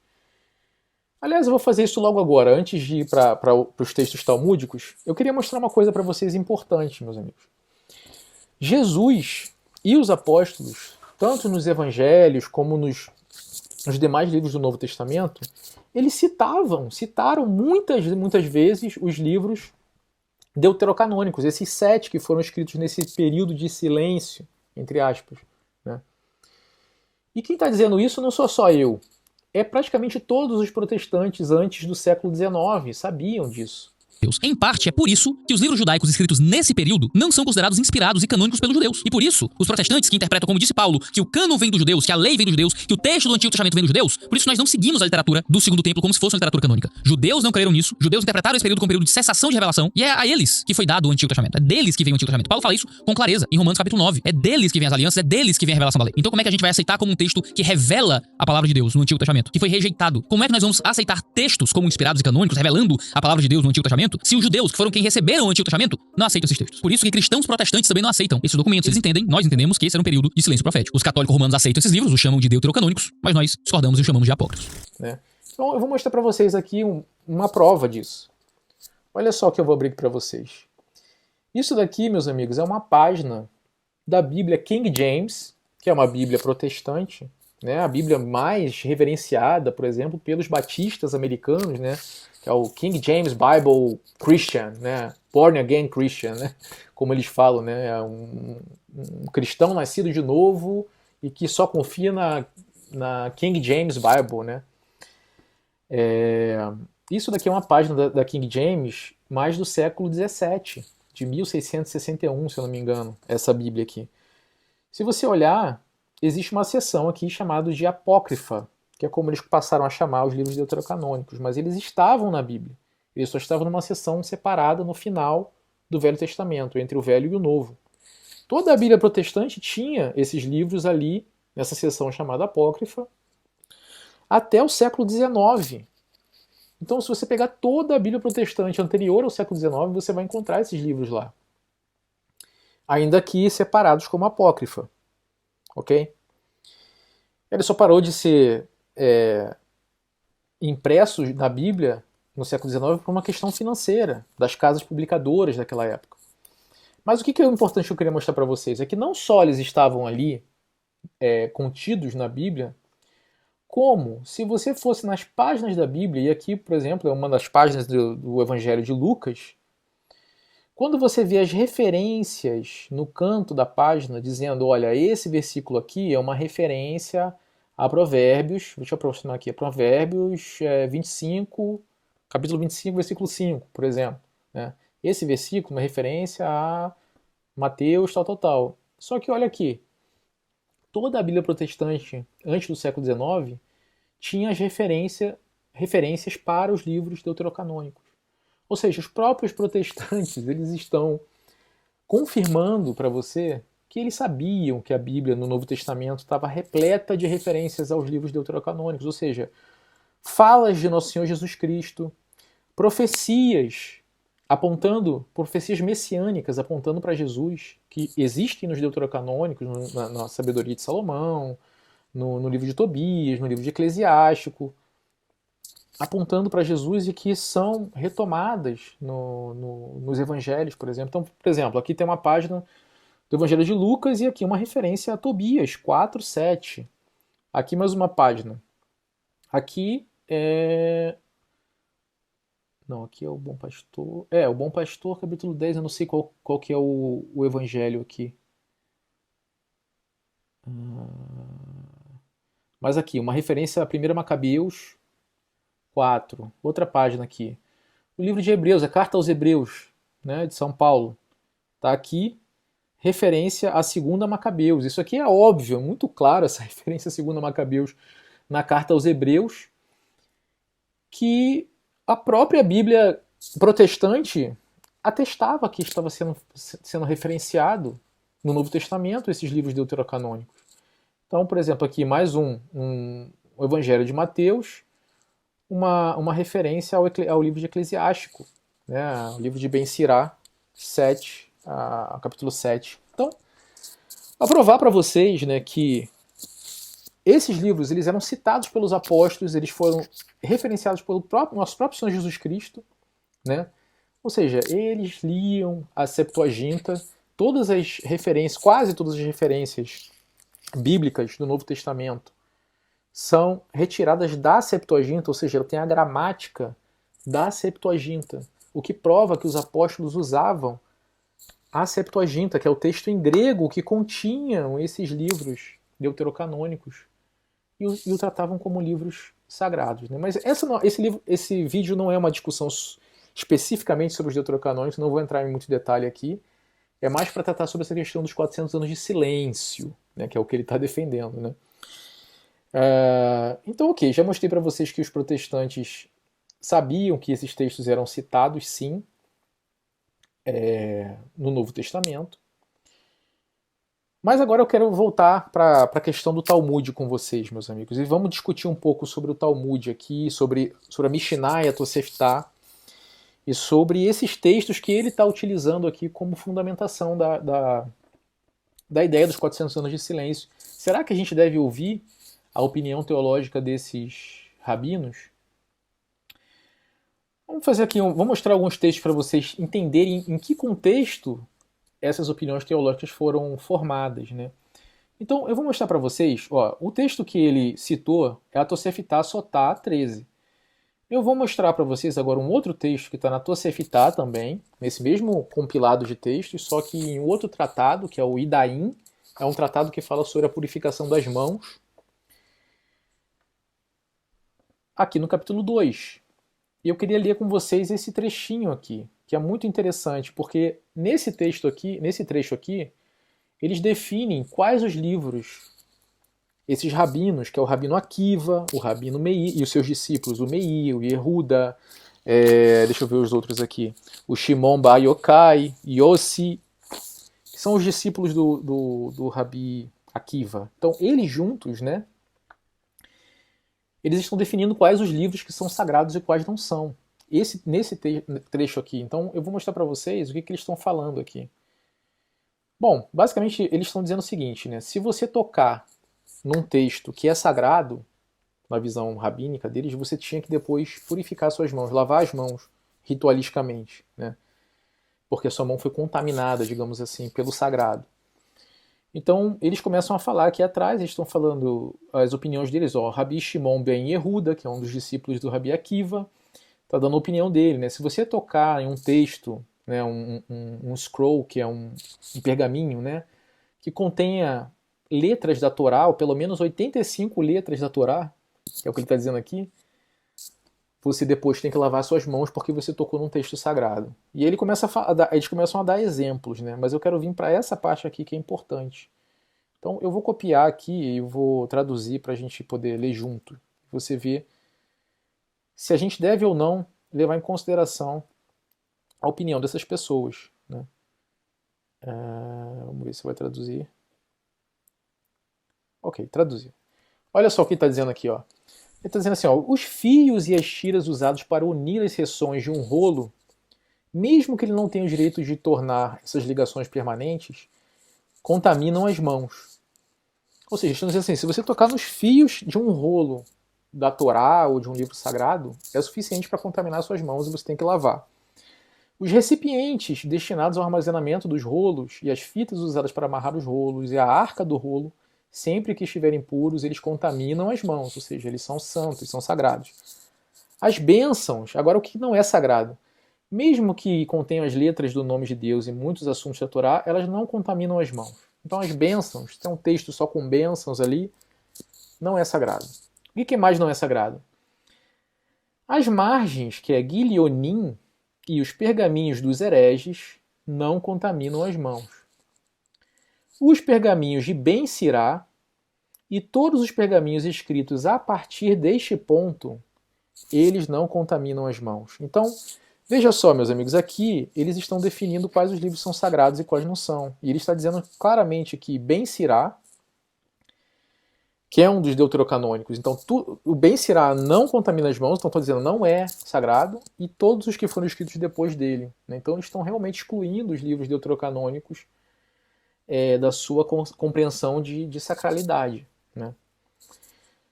Aliás, eu vou fazer isso logo agora, antes de ir para os textos talmúdicos. Eu queria mostrar uma coisa para vocês importante, meus amigos. Jesus e os apóstolos, tanto nos evangelhos como nos demais livros do Novo Testamento, eles citaram muitas vezes os livros deuterocanônicos, esses 7 que foram escritos nesse período de silêncio, entre aspas. Né? E quem está dizendo isso não sou só eu. Praticamente todos os protestantes antes do século XIX sabiam disso. Em parte, é por isso que os livros judaicos escritos nesse período não são considerados inspirados e canônicos pelos judeus. E por isso, os protestantes que interpretam, como disse Paulo, que o cânon vem dos judeus, que a lei vem dos judeus, que o texto do Antigo Testamento vem dos judeus, por isso nós não seguimos a literatura do Segundo Templo como se fosse uma literatura canônica. Judeus não creram nisso, judeus interpretaram esse período como um período de cessação de revelação, e é a eles que foi dado o Antigo Testamento. É deles que vem o Antigo Testamento. Paulo fala isso com clareza em Romanos capítulo 9. É deles que vem as alianças, é deles que vem a revelação da lei. Então como é que a gente vai aceitar como um texto que revela a palavra de Deus no Antigo Testamento, que foi rejeitado? Como é que nós vamos aceitar textos como inspirados e canônicos, revelando a palavra de Deus no Antigo Testamento, se os judeus, que foram quem receberam o Antigo Testamento, não aceitam esses textos? Por isso que cristãos protestantes também não aceitam esses documentos. Eles entendem, nós entendemos que esse era um período de silêncio profético. Os católicos romanos aceitam esses livros, os chamam de deuterocanônicos, mas nós discordamos e os chamamos de apócrifos. Então eu vou mostrar para vocês aqui uma prova disso. Olha só o que eu vou abrir para vocês. Isso daqui, meus amigos, é uma página da Bíblia King James, que é uma Bíblia protestante, né? A Bíblia mais reverenciada, por exemplo, pelos batistas americanos, né? Que é o King James Bible Christian, né? Born Again Christian, né? Como eles falam, né? É um cristão nascido de novo e que só confia na King James Bible, né? Isso daqui é uma página da King James mais do século XVII, de 1661, se eu não me engano, essa Bíblia aqui. Se você olhar, existe uma seção aqui chamada de Apócrifa, que é como eles passaram a chamar os livros deuterocanônicos, mas eles estavam na Bíblia. Eles só estavam numa seção separada no final do Velho Testamento, entre o Velho e o Novo. Toda a Bíblia protestante tinha esses livros ali, nessa seção chamada Apócrifa, até o século XIX. Então, se você pegar toda a Bíblia protestante anterior ao século XIX, você vai encontrar esses livros lá. Ainda que separados como Apócrifa. Ok? Ele só parou de ser impresso na Bíblia no século XIX por uma questão financeira das casas publicadoras daquela época. Mas o que é importante que eu queria mostrar para vocês é que não só eles estavam ali contidos na Bíblia, como se você fosse nas páginas da Bíblia, e aqui, por exemplo, é uma das páginas do Evangelho de Lucas, quando você vê as referências no canto da página dizendo, olha, esse versículo aqui é uma referência a Provérbios, deixa eu aproximar aqui, a Provérbios 25, capítulo 25, versículo 5, por exemplo. Né? esse versículo é uma referência a Mateus, tal, tal, tal. Só que olha aqui, toda a Bíblia protestante antes do século XIX tinha as referências para os livros deuterocanônicos. Ou seja, os próprios protestantes eles estão confirmando para você que eles sabiam que a Bíblia no Novo Testamento estava repleta de referências aos livros deuterocanônicos, ou seja, falas de Nosso Senhor Jesus Cristo, profecias profecias messiânicas apontando para Jesus, que existem nos deuterocanônicos, na sabedoria de Salomão, no livro de Tobias, no livro de Eclesiástico, apontando para Jesus e que são retomadas nos evangelhos, por exemplo. Então, por exemplo, aqui tem uma página do Evangelho de Lucas e aqui uma referência a Tobias 4:7. Aqui mais uma página. Aqui é... Não, aqui é o Bom Pastor. O Bom Pastor, capítulo 10, eu não sei qual que é o evangelho aqui. Mas aqui, uma referência a 1 Macabeus 4. Outra página aqui. O livro de Hebreus, a carta aos Hebreus, né, de São Paulo. Está aqui, referência a 2 Macabeus. Isso aqui é óbvio, muito claro essa referência a 2 Macabeus na carta aos Hebreus, que a própria Bíblia protestante atestava que estava sendo referenciado no Novo Testamento esses livros deuterocanônicos. Então, por exemplo, aqui mais o Evangelho de Mateus, uma referência ao livro de Eclesiástico, né, o livro de Ben Sirá, 7, capítulo 7. Então, vou provar para vocês, né, que esses livros eles eram citados pelos apóstolos, eles foram referenciados pelo nosso próprio Senhor Jesus Cristo, né? Ou seja, eles liam a Septuaginta, todas as referências, quase todas as referências bíblicas do Novo Testamento são retiradas da Septuaginta, ou seja, ela tem a gramática da Septuaginta, o que prova que os apóstolos usavam a Septuaginta, que é o texto em grego que continham esses livros deuterocanônicos e o tratavam como livros sagrados. Né? Mas esse vídeo não é uma discussão especificamente sobre os deuterocanônicos, não vou entrar em muito detalhe aqui. É mais para tratar sobre essa questão dos 400 anos de silêncio, né, que é o que ele está defendendo. Né? Então, ok, já mostrei para vocês que os protestantes sabiam que esses textos eram citados, sim, no Novo Testamento. Mas agora eu quero voltar para a questão do Talmud com vocês, meus amigos. E vamos discutir um pouco sobre o Talmud aqui, sobre a Mishnah e a Tosefta, e sobre esses textos que ele está utilizando aqui como fundamentação da ideia dos 400 anos de silêncio. Será que a gente deve ouvir a opinião teológica desses rabinos? Vamos fazer aqui, vou mostrar alguns textos para vocês entenderem em que contexto essas opiniões teológicas foram formadas, né? Então, eu vou mostrar para vocês, o texto que ele citou é a Tosefta Sotá 13. Eu vou mostrar para vocês agora um outro texto que está na Tosefta também, nesse mesmo compilado de textos, só que em outro tratado, que é o Idaim, é um tratado que fala sobre a purificação das mãos, aqui no capítulo 2. E eu queria ler com vocês esse trechinho aqui, que é muito interessante, porque nesse trecho aqui, eles definem quais os livros esses rabinos, que é o rabino Akiva, o rabino Meir e os seus discípulos, o Meir, o Yehuda, deixa eu ver os outros aqui, o Shimon Bar Yochai, Yossi, que são os discípulos do Rabi Akiva. Então, eles juntos, né, eles estão definindo quais os livros que são sagrados e quais não são. Nesse trecho aqui. Então, eu vou mostrar para vocês o que eles estão falando aqui. Bom, basicamente, eles estão dizendo o seguinte, né? Se você tocar num texto que é sagrado, na visão rabínica deles, você tinha que depois purificar suas mãos, lavar as mãos ritualisticamente, né? Porque a sua mão foi contaminada, digamos assim, pelo sagrado. Então, eles começam a falar aqui atrás, eles estão falando as opiniões deles, Rabi Shimon ben Yehuda, que é um dos discípulos do Rabi Akiva, está dando a opinião dele, né? Se você tocar em um texto, né, um scroll, que é um pergaminho, né, que contenha letras da Torá, ou pelo menos 85 letras da Torá, que é o que ele está dizendo aqui, você depois tem que lavar suas mãos porque você tocou num texto sagrado. E ele eles começam a dar exemplos, né? Mas eu quero vir para essa parte aqui que é importante. Então eu vou copiar aqui e vou traduzir para a gente poder ler junto. Você vê se a gente deve ou não levar em consideração a opinião dessas pessoas, né? Vamos ver se vai traduzir. Ok, traduziu. Olha só o que ele está dizendo aqui, ó. Ele está dizendo assim, ó, os fios e as tiras usados para unir as seções de um rolo, mesmo que ele não tenha o direito de tornar essas ligações permanentes, contaminam as mãos. Ou seja, estamos dizendo assim, se você tocar nos fios de um rolo da Torá ou de um livro sagrado, é suficiente para contaminar suas mãos e você tem que lavar. Os recipientes destinados ao armazenamento dos rolos e as fitas usadas para amarrar os rolos e a arca do rolo, sempre que estiverem puros, eles contaminam as mãos, ou seja, eles são santos, são sagrados. As bênçãos, agora o que não é sagrado? Mesmo que contenham as letras do nome de Deus e muitos assuntos da Torá, elas não contaminam as mãos. Então as bênçãos, tem um texto só com bênçãos ali, não é sagrado. O que mais não é sagrado? As margens, que é guilionim, e os pergaminhos dos hereges não contaminam as mãos. Os pergaminhos de Ben Sirá e todos os pergaminhos escritos a partir deste ponto, eles não contaminam as mãos. Então, veja só, meus amigos, aqui eles estão definindo quais os livros são sagrados e quais não são. E ele está dizendo claramente que Ben Sirá, que é um dos deuterocanônicos, então o Ben Sirá não contamina as mãos, então estou dizendo não é sagrado, e todos os que foram escritos depois dele. Né? Então eles estão realmente excluindo os livros deuterocanônicos da sua compreensão de sacralidade. Né?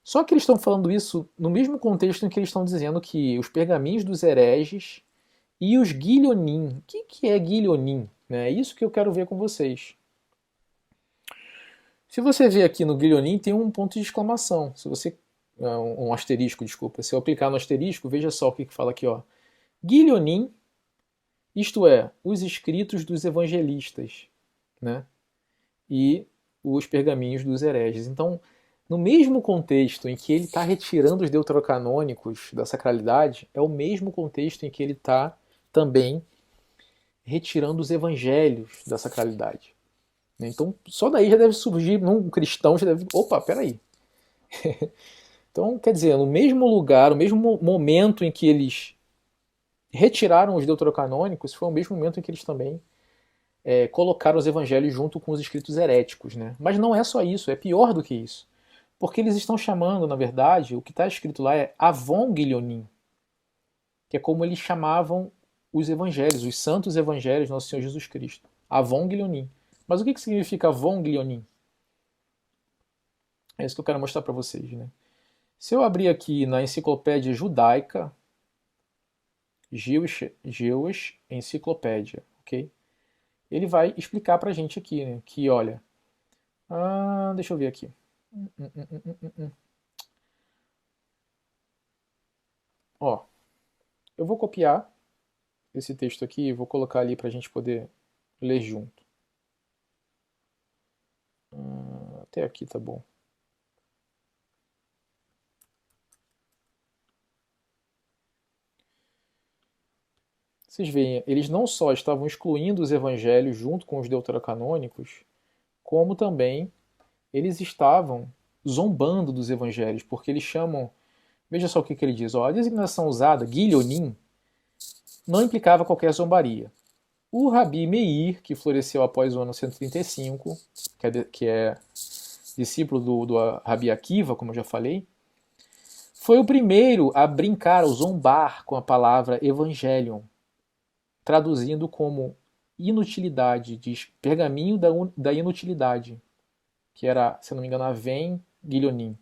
Só que eles estão falando isso no mesmo contexto em que eles estão dizendo que os pergaminhos dos hereges e os guilhonim. O que é guilhonim? É isso que eu quero ver com vocês. Se você ver aqui no guilhonim, tem um ponto de exclamação. Se você um asterisco, desculpa. Se eu aplicar no asterisco, veja só o que fala aqui, ó. Guilhonim, isto é, os escritos dos evangelistas, né? E os pergaminhos dos hereges. Então, no mesmo contexto em que ele está retirando os deuterocanônicos da sacralidade, é o mesmo contexto em que ele está também retirando os evangelhos da sacralidade. Então, só daí já deve surgir, num cristão, já deve... Opa, peraí. Então, quer dizer, no mesmo lugar, no mesmo momento em que eles retiraram os deuterocanônicos, foi o mesmo momento em que eles também colocaram os evangelhos junto com os escritos heréticos. Né? Mas não é só isso, é pior do que isso. Porque eles estão chamando, na verdade, o que está escrito lá é Avon Guilhonim, que é como eles chamavam os evangelhos, os santos evangelhos do nosso Senhor Jesus Cristo. Avon Guilhonim. Mas o que significa Avon Guilhonim? É isso que eu quero mostrar para vocês. Né? Se eu abrir aqui na enciclopédia judaica, Jewish Enciclopédia, ok? Ele vai explicar para a gente aqui, né, que, olha... deixa eu ver aqui. Ó, eu vou copiar esse texto aqui e vou colocar ali para a gente poder ler junto. Até aqui tá bom. Vocês veem, eles não só estavam excluindo os evangelhos junto com os deuterocanônicos, como também eles estavam zombando dos evangelhos, porque eles chamam... Veja só o que ele diz. Ó, a designação usada, guilhonim, não implicava qualquer zombaria. O Rabi Meir, que floresceu após o ano 135, que é discípulo do Rabi Akiva, como eu já falei, foi o primeiro a brincar, ou zombar com a palavra evangelion, traduzindo como inutilidade, diz pergaminho da inutilidade, que era, se não me engano, Aven Guilhonim.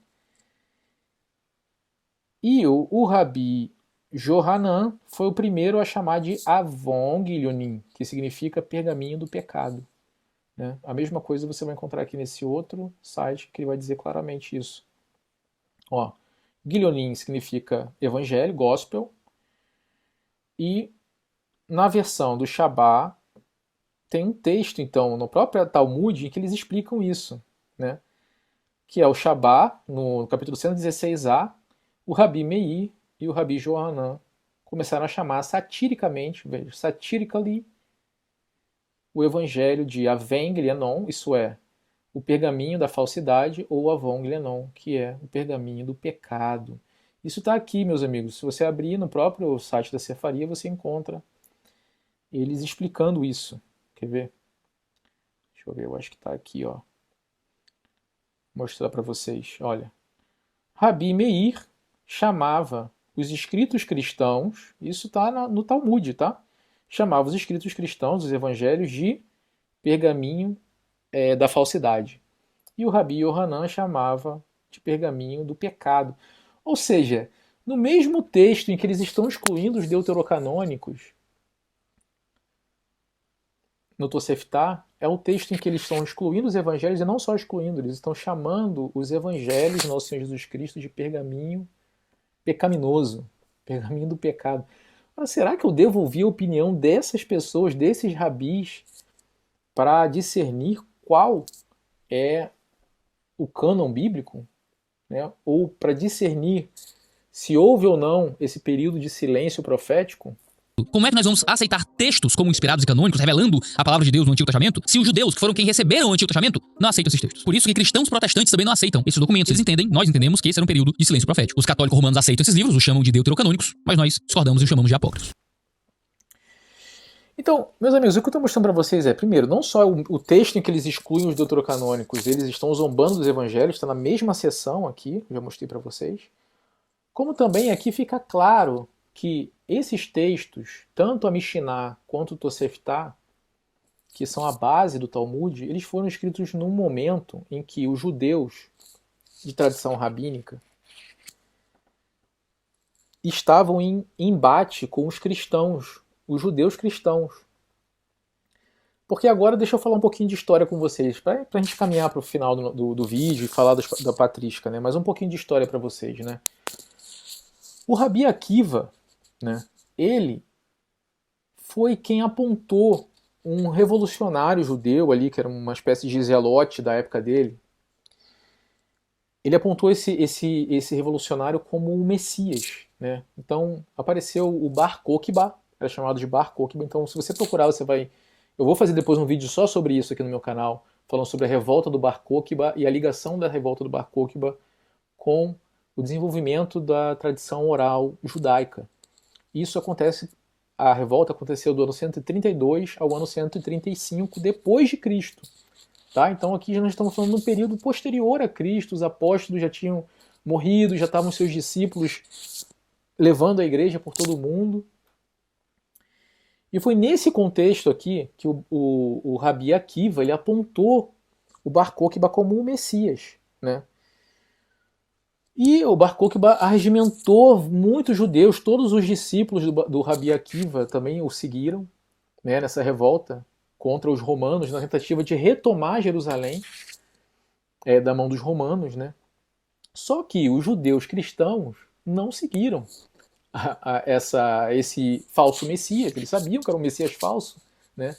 E o Rabi Johanan foi o primeiro a chamar de Avon Guilhonim, que significa pergaminho do pecado. Né? A mesma coisa você vai encontrar aqui nesse outro site, que ele vai dizer claramente isso. Ó, Guilhonim significa evangelho, gospel, e na versão do Shabá tem um texto, então, no próprio Talmud, em que eles explicam isso, né? Que é o Shabá, no capítulo 116a, o Rabi Meir e o Rabi Johanan começaram a chamar satiricamente, veja, satirically, o evangelho de Evangelion, isso é, o pergaminho da falsidade, ou Evangelion, que é o pergaminho do pecado. Isso está aqui, meus amigos. Se você abrir no próprio site da Cefaria, você encontra eles explicando isso. Quer ver? Deixa eu ver, eu acho que está aqui, ó. Vou mostrar para vocês. Olha, Rabi Meir chamava os escritos cristãos, isso está no Talmud, tá? Chamava os escritos cristãos, os evangelhos, de pergaminho da falsidade. E o Rabi Yohanan chamava de pergaminho do pecado. Ou seja, no mesmo texto em que eles estão excluindo os deuterocanônicos, no Tosefta, é o texto em que eles estão excluindo os evangelhos, e não só excluindo, eles estão chamando os evangelhos do nosso Senhor Jesus Cristo de pergaminho pecaminoso, pergaminho do pecado. Mas será que eu devo ouvir a opinião dessas pessoas, desses rabis, para discernir qual é o cânon bíblico? Né? Ou para discernir se houve ou não esse período de silêncio profético? Como é que nós vamos aceitar textos como inspirados e canônicos, revelando a palavra de Deus no Antigo Testamento, se os judeus, que foram quem receberam o Antigo Testamento, não aceitam esses textos? Por isso que cristãos protestantes também não aceitam esses documentos. Eles entendem, nós entendemos que esse era um período de silêncio profético. Os católicos romanos aceitam esses livros, os chamam de deuterocanônicos, mas nós discordamos e os chamamos de apócrifos. Então, meus amigos, o que eu estou mostrando para vocês é, primeiro, não só o texto em que eles excluem os deuterocanônicos, eles estão zombando dos evangelhos, está na mesma seção aqui, eu já mostrei para vocês, como também aqui fica claro que esses textos, tanto a Mishnah quanto o Tosefta, que são a base do Talmud, eles foram escritos num momento em que os judeus de tradição rabínica estavam em embate com os cristãos, os judeus cristãos. Porque agora deixa eu falar um pouquinho de história com vocês, para a gente caminhar para o final do vídeo e falar da patrística, né? Mas um pouquinho de história para vocês, né? O Rabi Akiva, né, ele foi quem apontou um revolucionário judeu ali, que era uma espécie de zelote da época dele. Ele apontou esse revolucionário como o Messias. Né? Então apareceu o Bar Kokhba, era chamado de Bar Kokhba. Então se você procurar, você vai... Eu vou fazer depois um vídeo só sobre isso aqui no meu canal, falando sobre a revolta do Bar Kokhba e a ligação da revolta do Bar Kokhba com o desenvolvimento da tradição oral judaica. Isso acontece, a revolta aconteceu do ano 132 ao ano 135 depois de Cristo. Tá? Então aqui nós estamos falando de um período posterior a Cristo, os apóstolos já tinham morrido, já estavam seus discípulos levando a igreja por todo o mundo. E foi nesse contexto aqui que o Rabi Akiva ele apontou o Bar Kokhba como o Messias. Né? E o Bar Kokhba arregimentou muitos judeus, todos os discípulos do Rabi Akiva também o seguiram, né, nessa revolta contra os romanos, na tentativa de retomar Jerusalém da mão dos romanos. Né? Só que os judeus cristãos não seguiram esse falso Messias, eles sabiam que era um Messias falso. Né?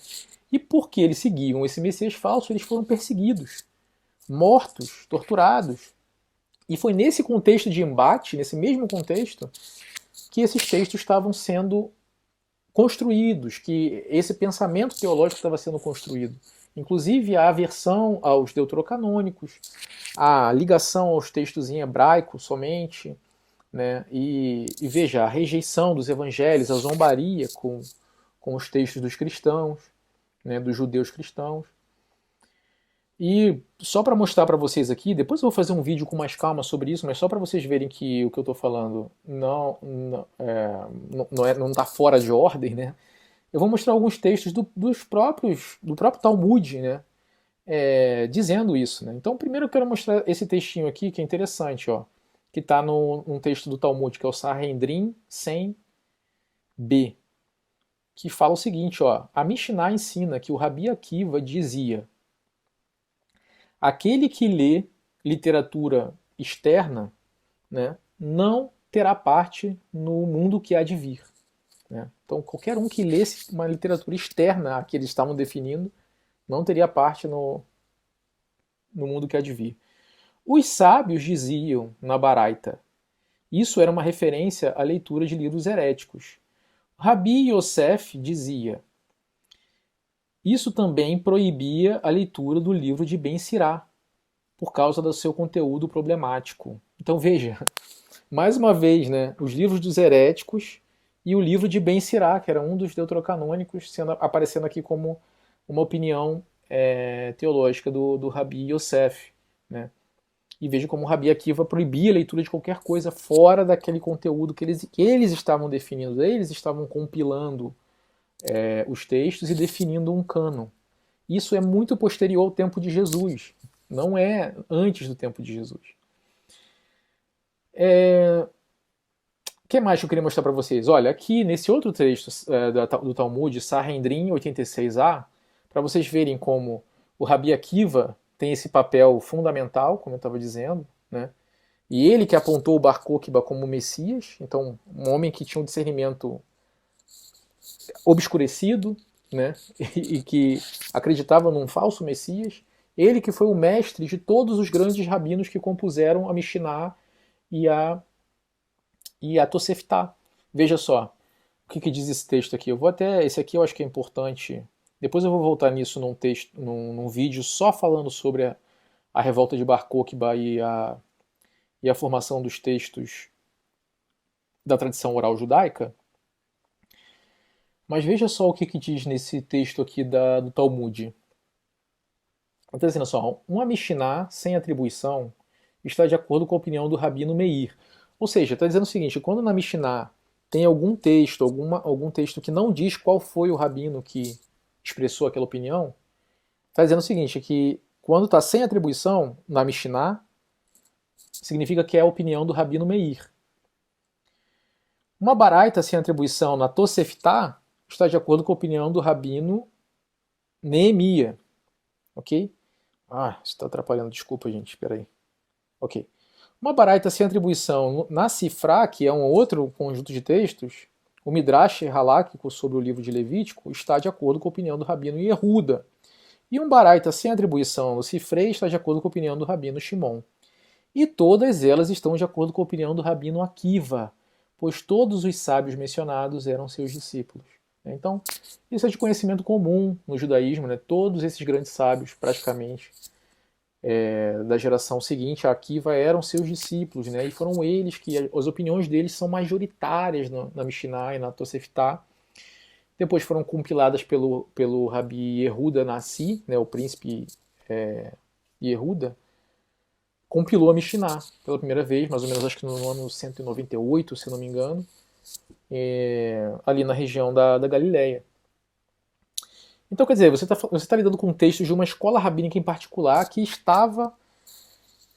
E porque eles seguiam esse Messias falso, eles foram perseguidos, mortos, torturados. E foi nesse contexto de embate, nesse mesmo contexto, que esses textos estavam sendo construídos, que esse pensamento teológico estava sendo construído. Inclusive a aversão aos deuterocanônicos, a ligação aos textos em hebraico somente, né? E veja, a rejeição dos evangelhos, a zombaria com os textos dos cristãos, né? Dos judeus cristãos. E só para mostrar para vocês aqui, depois eu vou fazer um vídeo com mais calma sobre isso, mas só para vocês verem que o que eu estou falando não está fora de ordem, né? Eu vou mostrar alguns textos do próprio Talmud, né? Dizendo isso. Né? Então, primeiro eu quero mostrar esse textinho aqui, que é interessante, ó, que está num texto do Talmud, que é o Sanhedrin 100b, que fala o seguinte, ó, a Mishnah ensina que o Rabi Akiva dizia: aquele que lê literatura externa, né, não terá parte no mundo que há de vir. Né? Então, qualquer um que lesse uma literatura externa a que eles estavam definindo não teria parte no mundo que há de vir. Os sábios diziam na Baraita: Isso era uma referência à leitura de livros heréticos. Rabi Yosef dizia: isso também proibia a leitura do livro de Ben Sirá, por causa do seu conteúdo problemático. Então veja, mais uma vez, né, os livros dos heréticos e o livro de Ben Sirá, que era um dos deuterocanônicos, aparecendo aqui como uma opinião teológica do Rabi Yosef. Né? E veja como o Rabi Akiva proibia a leitura de qualquer coisa fora daquele conteúdo que eles estavam definindo, eles estavam compilando os textos e definindo um cânon. Isso é muito posterior ao tempo de Jesus, não é antes do tempo de Jesus. O que mais que eu queria mostrar para vocês? Olha, aqui nesse outro texto do Talmud, Sanhedrin 86a, para vocês verem como o Rabi Akiva tem esse papel fundamental, como eu estava dizendo, né? E ele que apontou o Bar Kokhba como Messias, então um homem que tinha um discernimento obscurecido, né? E que acreditava num falso Messias. Ele que foi o mestre de todos os grandes rabinos que compuseram a Mishnah e a Tosefta. Veja só, o que diz esse texto aqui? Esse aqui eu acho que é importante. Depois eu vou voltar nisso num texto, num vídeo só falando sobre a revolta de Bar Kokhba e a formação dos textos da tradição oral judaica. Mas veja só o que diz nesse texto aqui do Talmud. Está dizendo só, uma Mishnah sem atribuição está de acordo com a opinião do Rabino Meir. Ou seja, está dizendo o seguinte, quando na Mishnah tem algum texto, algum texto que não diz qual foi o rabino que expressou aquela opinião, está dizendo o seguinte, que quando está sem atribuição na Mishnah, significa que é a opinião do Rabino Meir. Uma baraita sem atribuição na Tosefta está de acordo com a opinião do Rabino Neemia. Ok? Isso está atrapalhando, desculpa gente, espera aí. Ok. Uma baraita sem atribuição na Sifra, que é um outro conjunto de textos, o Midrash Haláquico sobre o livro de Levítico está de acordo com a opinião do Rabino Yehuda. E um baraita sem atribuição no Sifrei está de acordo com a opinião do Rabino Shimon. E todas elas estão de acordo com a opinião do Rabino Akiva, pois todos os sábios mencionados eram seus discípulos. Então, isso é de conhecimento comum no judaísmo, né? Todos esses grandes sábios, praticamente, da geração seguinte, a Akiva, eram seus discípulos, né? E foram eles que, as opiniões deles são majoritárias na Mishnah e na Tosefta. Depois foram compiladas pelo Rabi Yehuda Nassi, né? O príncipe Yehuda, compilou a Mishnah pela primeira vez, mais ou menos acho que no ano 198, se não me engano, ali na região da Galileia. Então, quer dizer, você está lidando com textos de uma escola rabínica em particular que estava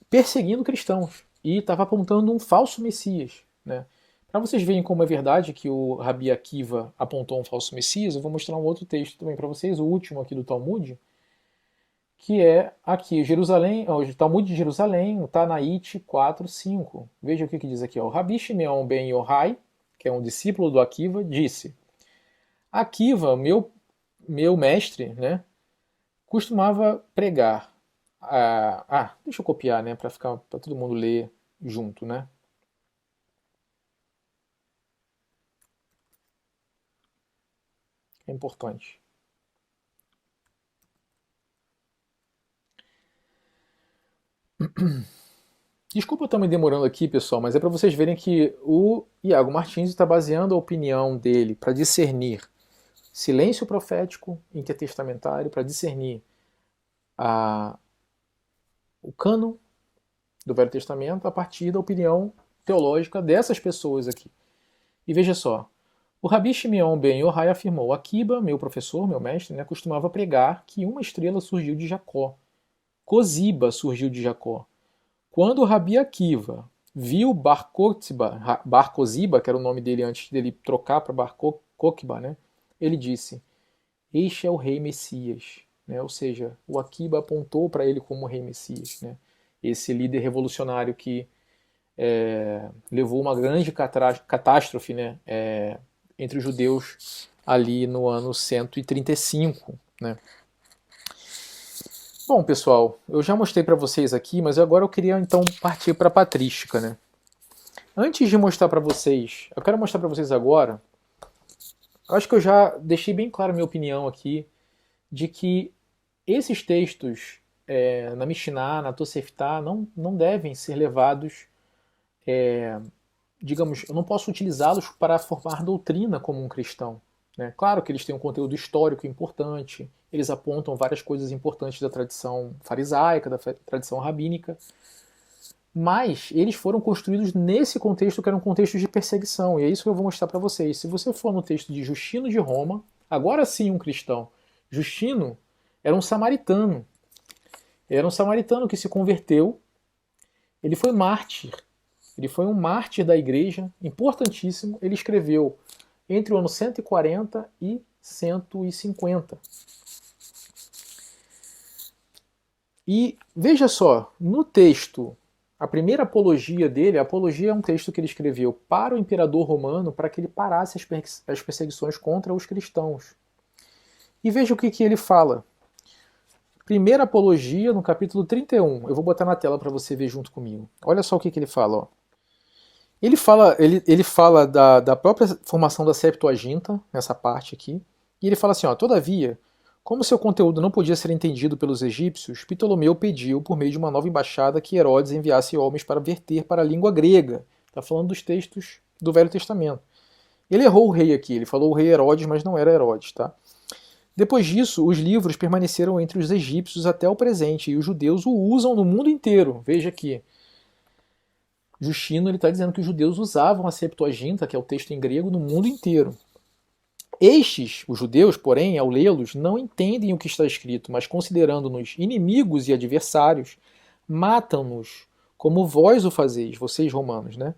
perseguindo cristãos e estava apontando um falso Messias. Né? Para vocês verem como é verdade que o Rabi Akiva apontou um falso Messias, eu vou mostrar um outro texto também para vocês, o último aqui do Talmud, que é aqui, Jerusalém, o Talmud de Jerusalém, o Tanaíte 4:5. Veja o que diz aqui. O Rabi Shimeon ben Yohai, que é um discípulo do Akiva, disse: Akiva, meu mestre, né, costumava pregar. Deixa eu copiar, né, para todo mundo ler junto, né? É importante. Desculpa eu estar me demorando aqui, pessoal, mas é para vocês verem que o Iago Martins está baseando a opinião dele para discernir silêncio profético intertestamentário, para discernir o cânon do Velho Testamento a partir da opinião teológica dessas pessoas aqui. E veja só, o Rabi Shimeon ben Yohai afirmou: Akiba, meu professor, meu mestre, né, costumava pregar que uma estrela surgiu de Jacó. Koziba surgiu de Jacó. Quando o Rabi Akiva viu Bar Koziba, que era o nome dele antes dele trocar para Bar Kokhba, né, ele disse: este é o rei Messias. Né? Ou seja, o Akiba apontou para ele como o rei Messias. Né? Esse líder revolucionário que levou uma grande catástrofe, né, entre os judeus ali no ano 135. Né? Bom, pessoal, eu já mostrei para vocês aqui, mas agora eu queria então partir para a patrística. Né? Antes de mostrar para vocês, eu quero mostrar para vocês agora, eu acho que eu já deixei bem clara a minha opinião aqui, de que esses textos na Mishnah, na Tosefta, não devem ser levados, digamos, eu não posso utilizá-los para formar doutrina como um cristão. Né? Claro que eles têm um conteúdo histórico importante, eles apontam várias coisas importantes da tradição farisaica, da tradição rabínica, mas eles foram construídos nesse contexto que era um contexto de perseguição, e é isso que eu vou mostrar para vocês. Se você for no texto de Justino de Roma, agora sim um cristão. Justino era um samaritano. Era um samaritano que se converteu. Ele foi mártir. Ele foi um mártir da igreja, importantíssimo. Ele escreveu entre o ano 140 e 150. E veja só, no texto, a primeira apologia dele, a apologia é um texto que ele escreveu para o imperador romano para que ele parasse as perseguições contra os cristãos. E veja o que ele fala. Primeira apologia, no capítulo 31. Eu vou botar na tela para você ver junto comigo. Olha só o que ele fala. Ó. Ele fala da própria formação da Septuaginta, nessa parte aqui. E ele fala assim, ó, todavia, como seu conteúdo não podia ser entendido pelos egípcios, Ptolomeu pediu, por meio de uma nova embaixada, que Herodes enviasse homens para verter para a língua grega. Está falando dos textos do Velho Testamento. Ele errou o rei aqui, ele falou o rei Herodes, mas não era Herodes. Tá? Depois disso, os livros permaneceram entre os egípcios até o presente, e os judeus o usam no mundo inteiro. Veja aqui. Justino está dizendo que os judeus usavam a Septuaginta, que é o texto em grego, no mundo inteiro. Estes, os judeus, porém, ao lê-los, não entendem o que está escrito, mas considerando-nos inimigos e adversários, matam-nos, como vós o fazeis, vocês romanos, né?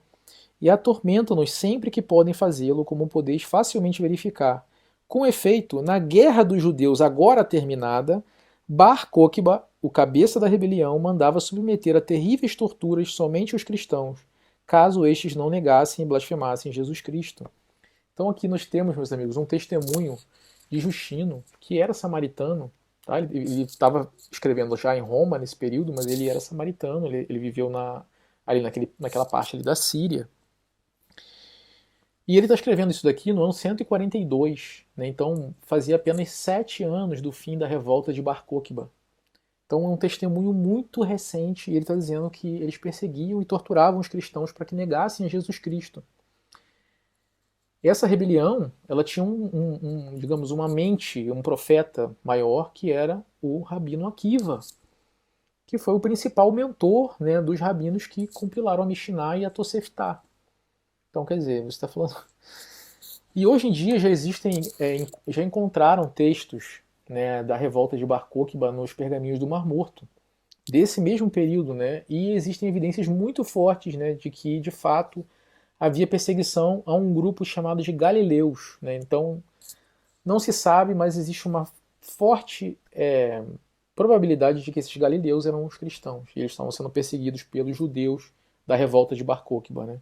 E atormentam-nos sempre que podem fazê-lo, como podeis facilmente verificar. Com efeito, na guerra dos judeus agora terminada, Bar Coquiba, o cabeça da rebelião, mandava submeter a terríveis torturas somente os cristãos, caso estes não negassem e blasfemassem Jesus Cristo. Então aqui nós temos, meus amigos, um testemunho de Justino, que era samaritano. Tá? Ele estava escrevendo já em Roma nesse período, mas ele era samaritano, ele viveu ali naquela parte ali da Síria. E ele está escrevendo isso daqui no ano 142, né? Então fazia apenas 7 anos do fim da revolta de Bar Coquiba. Então é um testemunho muito recente, e ele está dizendo que eles perseguiam e torturavam os cristãos para que negassem a Jesus Cristo. Essa rebelião, ela tinha digamos, uma mente, um profeta maior, que era o Rabino Akiva, que foi o principal mentor, né, dos rabinos que compilaram a Mishnah e a Tosefta. Então, quer dizer, você está falando... E hoje em dia já encontraram textos, né, da revolta de Bar Coquiba nos pergaminhos do Mar Morto, desse mesmo período, né, e existem evidências muito fortes, né, de que, de fato, havia perseguição a um grupo chamado de Galileus. Né? Então, não se sabe, mas existe uma forte probabilidade de que esses galileus eram os cristãos. E eles estavam sendo perseguidos pelos judeus da revolta de Bar Coquiba. Né?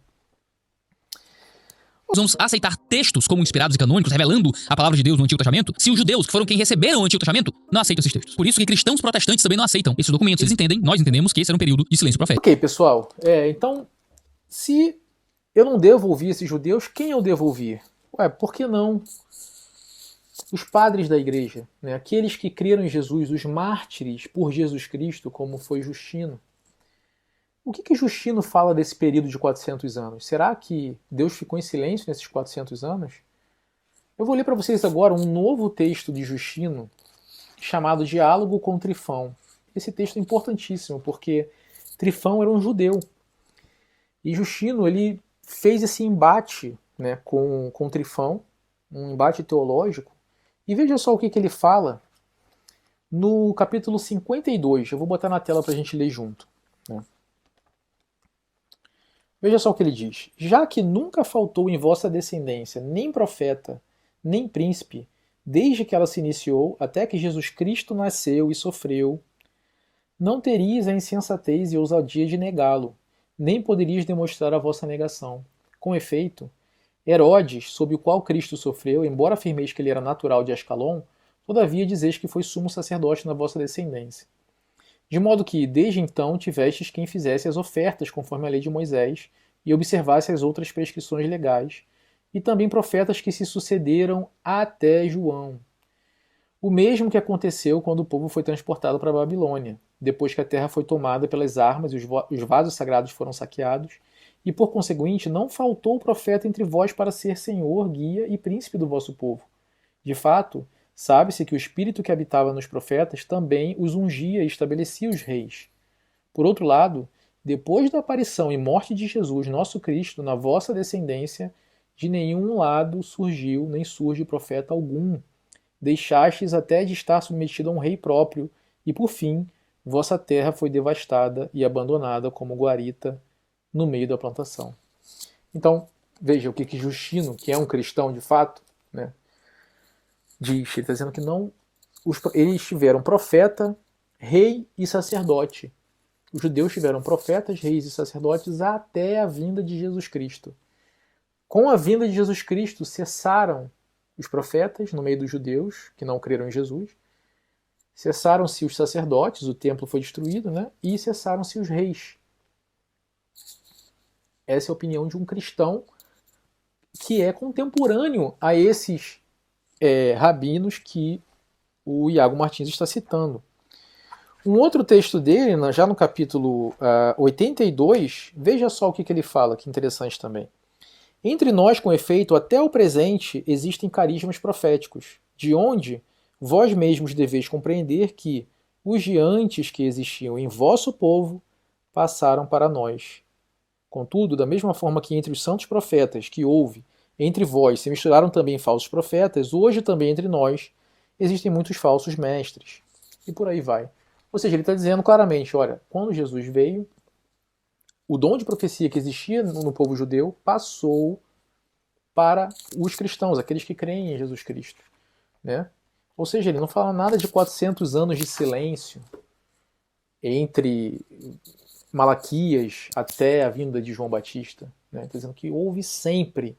Vamos aceitar textos como inspirados e canônicos, revelando a palavra de Deus no Antigo Testamento, se os judeus, que foram quem receberam o Antigo Testamento, não aceitam esses textos. Por isso que cristãos protestantes também não aceitam esses documentos. Eles entendem, nós entendemos que esse era um período de silêncio profético. Ok, pessoal. Então, se eu não devo ouvir esses judeus, quem eu devo ouvir? Por que não os padres da igreja? Né? Aqueles que creram em Jesus, os mártires por Jesus Cristo, como foi Justino. O que Justino fala desse período de 400 anos? Será que Deus ficou em silêncio nesses 400 anos? Eu vou ler para vocês agora um novo texto de Justino, chamado Diálogo com Trifão. Esse texto é importantíssimo, porque Trifão era um judeu. E Justino, ele fez esse embate, né, com Trifão, um embate teológico. E veja só o que ele fala no capítulo 52. Eu vou botar na tela para a gente ler junto. Né? Veja só o que ele diz. Já que nunca faltou em vossa descendência nem profeta, nem príncipe, desde que ela se iniciou até que Jesus Cristo nasceu e sofreu, não teríeis a insensatez e ousadia de negá-lo, nem poderíeis demonstrar a vossa negação. Com efeito, Herodes, sob o qual Cristo sofreu, embora afirmeis que ele era natural de Ascalon, todavia dizeis que foi sumo sacerdote na vossa descendência. De modo que, desde então, tivestes quem fizesse as ofertas conforme a lei de Moisés, e observasse as outras prescrições legais, e também profetas que se sucederam até João. O mesmo que aconteceu quando o povo foi transportado para a Babilônia, depois que a terra foi tomada pelas armas e os vasos sagrados foram saqueados, e por conseguinte não faltou profeta entre vós para ser senhor, guia e príncipe do vosso povo. De fato, sabe-se que o espírito que habitava nos profetas também os ungia e estabelecia os reis. Por outro lado, depois da aparição e morte de Jesus, nosso Cristo, na vossa descendência, de nenhum lado surgiu nem surge profeta algum. Deixastes até de estar submetido a um rei próprio, e por fim, vossa terra foi devastada e abandonada como guarita no meio da plantação. Então, veja o que Justino, que é um cristão de fato, né, diz. Ele está dizendo que não, eles tiveram profeta, rei e sacerdote. Os judeus tiveram profetas, reis e sacerdotes até a vinda de Jesus Cristo. Com a vinda de Jesus Cristo, cessaram os profetas no meio dos judeus, que não creram em Jesus, cessaram-se os sacerdotes, o templo foi destruído, né? E cessaram-se os reis. Essa é a opinião de um cristão que é contemporâneo a esses rabinos que o Iago Martins está citando. Um outro texto dele, já no capítulo 82, veja só o que ele fala, que interessante também. Entre nós, com efeito, até o presente existem carismas proféticos, de onde vós mesmos deveis compreender que os de antes que existiam em vosso povo passaram para nós. Contudo, da mesma forma que entre os santos profetas que houve entre vós se misturaram também falsos profetas, hoje também entre nós existem muitos falsos mestres. E por aí vai. Ou seja, ele está dizendo claramente, olha, quando Jesus veio, o dom de profecia que existia no povo judeu passou para os cristãos, aqueles que creem em Jesus Cristo, né? Ou seja, ele não fala nada de 400 anos de silêncio entre Malaquias até a vinda de João Batista, né? Está dizendo que houve sempre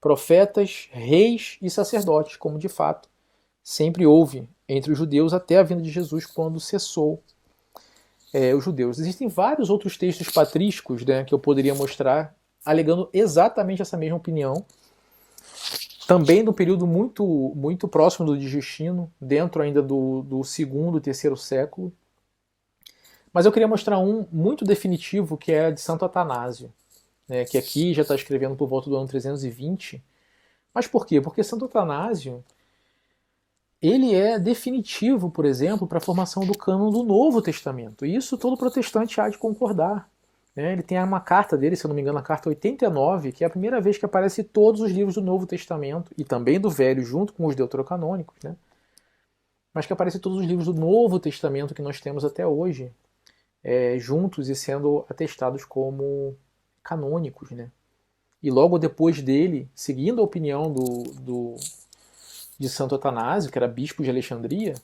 profetas, reis e sacerdotes, como de fato sempre houve entre os judeus até a vinda de Jesus, quando cessou os judeus. Existem vários outros textos patrísticos, né, que eu poderia mostrar, alegando exatamente essa mesma opinião, também do período muito próximo do de Justino, dentro ainda do segundo, terceiro século. Mas eu queria mostrar um muito definitivo, que é de Santo Atanásio, né, que aqui já está escrevendo por volta do ano 320. Mas por quê? Porque Santo Atanásio ele é definitivo, por exemplo, para a formação do cânon do Novo Testamento. E isso todo protestante há de concordar. Né? Ele tem uma carta dele, se eu não me engano, a carta 89, que é a primeira vez que aparece todos os livros do Novo Testamento, e também do Velho, junto com os deuterocanônicos, né? Mas que aparece todos os livros do Novo Testamento que nós temos até hoje, juntos e sendo atestados como canônicos. Né? E logo depois dele, seguindo a opinião de Santo Atanásio, que era bispo de Alexandria,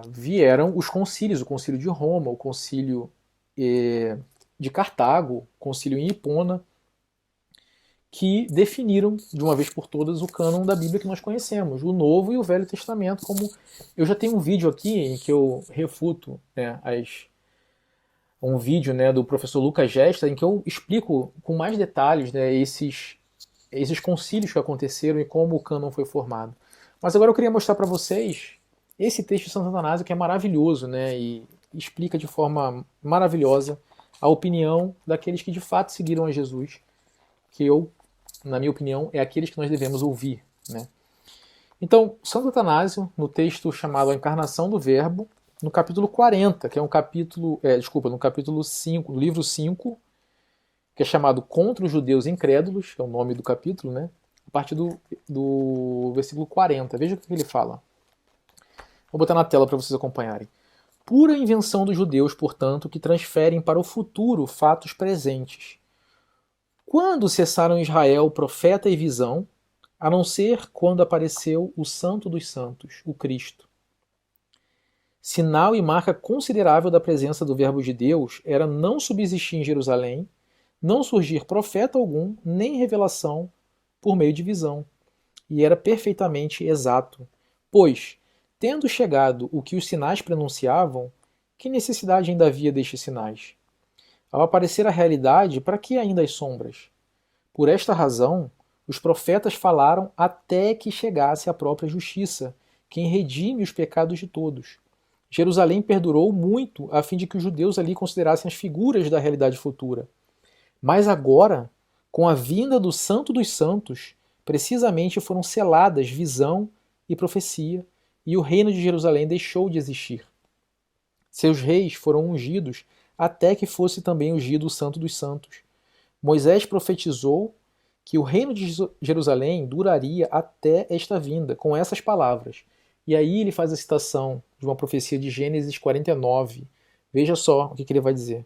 vieram os concílios, o concílio de Roma, o concílio de Cartago, o concílio em Hipona, que definiram de uma vez por todas o cânon da Bíblia que nós conhecemos, o Novo e o Velho Testamento. Como eu já tenho um vídeo aqui em que eu refuto, né, um vídeo, né, do professor Lucas Gesta, em que eu explico com mais detalhes, né, esses concílios que aconteceram e como o cânon foi formado. Mas agora eu queria mostrar para vocês esse texto de Santo Atanásio, que é maravilhoso, né, e explica de forma maravilhosa a opinião daqueles que de fato seguiram a Jesus, que na minha opinião, é aqueles que nós devemos ouvir. Né? Então, Santo Atanásio, no texto chamado A Encarnação do Verbo, no capítulo 40, que é um capítulo, no capítulo 5, no livro 5, que é chamado Contra os Judeus Incrédulos, que é o nome do capítulo, né? A partir do versículo 40. Veja o que ele fala. Vou botar na tela para vocês acompanharem. Pura invenção dos judeus, portanto, que transferem para o futuro fatos presentes. Quando cessaram em Israel profeta e visão, a não ser quando apareceu o Santo dos Santos, o Cristo. Sinal e marca considerável da presença do Verbo de Deus era não subsistir em Jerusalém, não surgir profeta algum, nem revelação por meio de visão. E era perfeitamente exato, pois, tendo chegado o que os sinais prenunciavam, que necessidade ainda havia destes sinais? Ao aparecer a realidade, para que ainda as sombras? Por esta razão, os profetas falaram até que chegasse a própria justiça, quem redime os pecados de todos. Jerusalém perdurou muito a fim de que os judeus ali considerassem as figuras da realidade futura. Mas agora, com a vinda do Santo dos Santos, precisamente foram seladas visão e profecia, e o reino de Jerusalém deixou de existir. Seus reis foram ungidos até que fosse também ungido o Santo dos Santos. Moisés profetizou que o reino de Jerusalém duraria até esta vinda, com essas palavras. E aí ele faz a citação de uma profecia de Gênesis 49. Veja só o que ele vai dizer.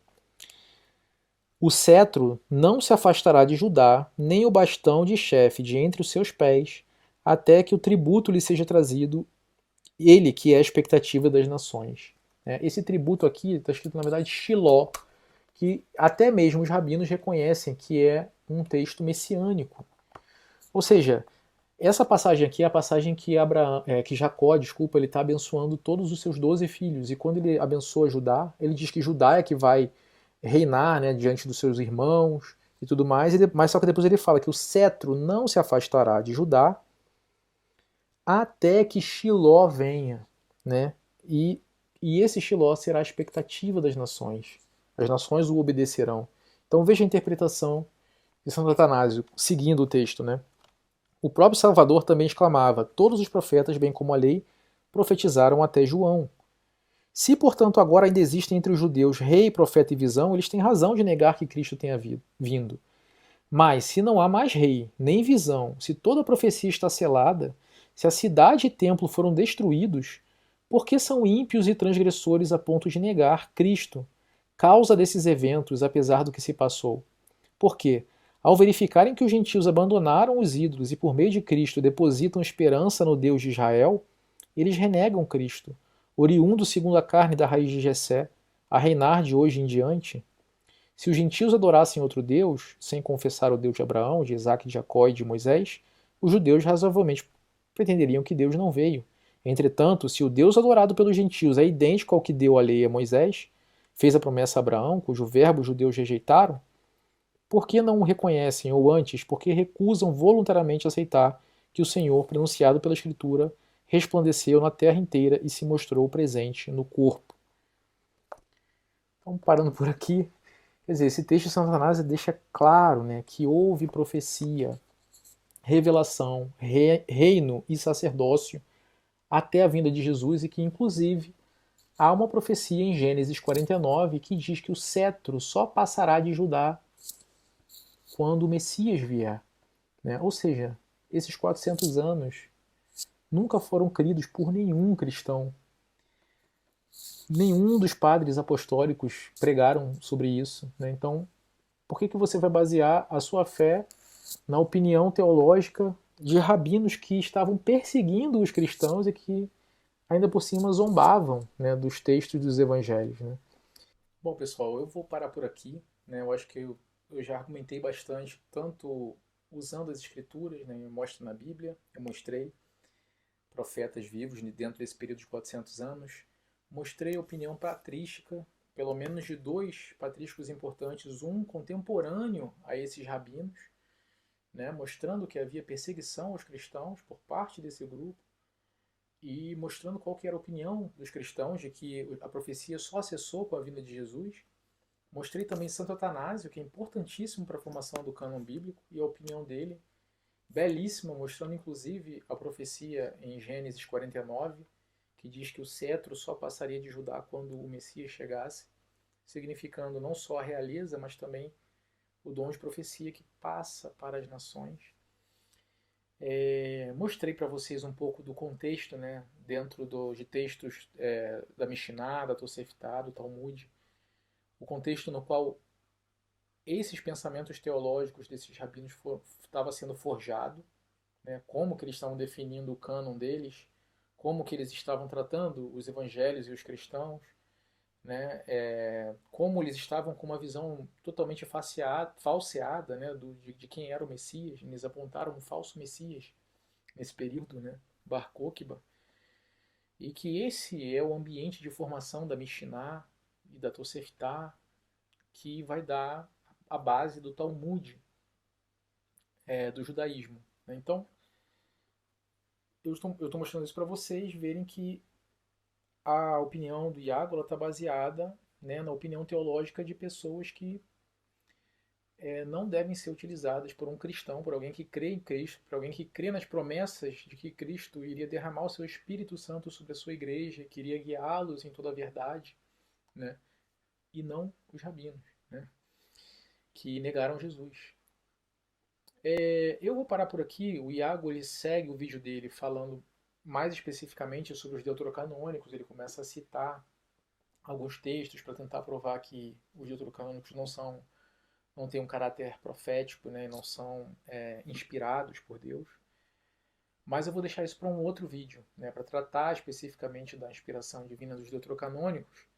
O cetro não se afastará de Judá, nem o bastão de chefe de entre os seus pés, até que o tributo lhe seja trazido, ele que é a expectativa das nações. Esse tributo aqui está escrito, na verdade, Shiló, que até mesmo os rabinos reconhecem que é um texto messiânico. Ou seja, essa passagem aqui é a passagem que, que Jacó, ele está abençoando todos os seus 12 filhos. E quando ele abençoa Judá, ele diz que Judá é que vai reinar, né, diante dos seus irmãos e tudo mais. Mas só que depois ele fala que o cetro não se afastará de Judá até que Shiló venha. Né? E esse Shiló será a expectativa das nações. As nações o obedecerão. Então veja a interpretação de Santo Atanásio, seguindo o texto. Né? O próprio Salvador também exclamava: todos os profetas, bem como a lei, profetizaram até João. Se, portanto, agora ainda existem entre os judeus rei, profeta e visão, eles têm razão de negar que Cristo tenha vindo. Mas, se não há mais rei, nem visão, se toda a profecia está selada, se a cidade e templo foram destruídos, por que são ímpios e transgressores a ponto de negar Cristo, causa desses eventos, apesar do que se passou? Porque, ao verificarem que os gentios abandonaram os ídolos e por meio de Cristo depositam esperança no Deus de Israel, eles renegam Cristo, oriundo segundo a carne da raiz de Jessé, a reinar de hoje em diante. Se os gentios adorassem outro Deus, sem confessar o Deus de Abraão, de Isaac, de Jacó e de Moisés, os judeus razoavelmente pretenderiam que Deus não veio. Entretanto, se o Deus adorado pelos gentios é idêntico ao que deu a lei a Moisés, fez a promessa a Abraão, cujo verbo os judeus rejeitaram, por que não o reconhecem, ou antes, por que recusam voluntariamente aceitar que o Senhor, pronunciado pela Escritura, resplandeceu na terra inteira e se mostrou presente no corpo? Então, parando por aqui, quer dizer, esse texto de Santo Atanásio deixa claro, né, que houve profecia, revelação, reino e sacerdócio até a vinda de Jesus e que, inclusive, há uma profecia em Gênesis 49 que diz que o cetro só passará de Judá quando o Messias vier. Né? Ou seja, esses 400 anos nunca foram cridos por nenhum cristão. Nenhum dos padres apostólicos pregaram sobre isso. Né? Então, por que você vai basear a sua fé na opinião teológica de rabinos que estavam perseguindo os cristãos e que, ainda por cima, zombavam, né, dos textos dos evangelhos? Né? Bom, pessoal, eu vou parar por aqui. Né? Eu acho que eu já argumentei bastante, tanto usando as escrituras, né, eu mostro na Bíblia, eu mostrei profetas vivos dentro desse período de 400 anos, mostrei a opinião patrística, pelo menos de dois patrísticos importantes, um contemporâneo a esses rabinos, né, mostrando que havia perseguição aos cristãos por parte desse grupo e mostrando qual que era a opinião dos cristãos de que a profecia só cessou com a vinda de Jesus. Mostrei também Santo Atanásio, que é importantíssimo para a formação do cânon bíblico, e a opinião dele, belíssima, mostrando inclusive a profecia em Gênesis 49, que diz que o cetro só passaria de Judá quando o Messias chegasse, significando não só a realeza, mas também o dom de profecia que passa para as nações. Mostrei para vocês um pouco do contexto, né, dentro de textos da Mishnah, da Tosefta, do Talmud, o contexto no qual esses pensamentos teológicos desses rabinos estava sendo forjado, né, como que eles estavam definindo o cânon deles, como que eles estavam tratando os evangelhos e os cristãos, né, como eles estavam com uma visão totalmente falseada, né, de quem era o Messias. Eles apontaram um falso Messias nesse período, né, Bar Kokhba, e que esse é o ambiente de formação da Mishnah e da Tosefta, que vai dar a base do Talmud, do judaísmo, né? Então, eu estou mostrando isso para vocês verem que a opinião do Iago está baseada, né, na opinião teológica de pessoas que não devem ser utilizadas por um cristão, por alguém que crê em Cristo, por alguém que crê nas promessas de que Cristo iria derramar o seu Espírito Santo sobre a sua igreja, que iria guiá-los em toda a verdade, né? E não os rabinos, né? Que negaram Jesus. Eu vou parar por aqui. O Iago ele segue o vídeo dele falando mais especificamente sobre os deuterocanônicos. Ele começa a citar alguns textos para tentar provar que os deuterocanônicos não têm um caráter profético, né? Não são inspirados por Deus. Mas eu vou deixar isso para um outro vídeo, né? Para tratar especificamente da inspiração divina dos deuterocanônicos,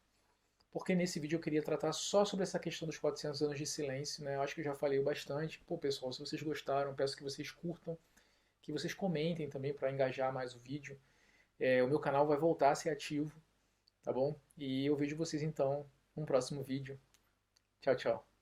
porque nesse vídeo eu queria tratar só sobre essa questão dos 400 anos de silêncio, né? Eu acho que eu já falei bastante. Pô, pessoal, se vocês gostaram, peço que vocês curtam, que vocês comentem também para engajar mais o vídeo. O meu canal vai voltar a ser ativo, tá bom? E eu vejo vocês então num próximo vídeo. Tchau, tchau.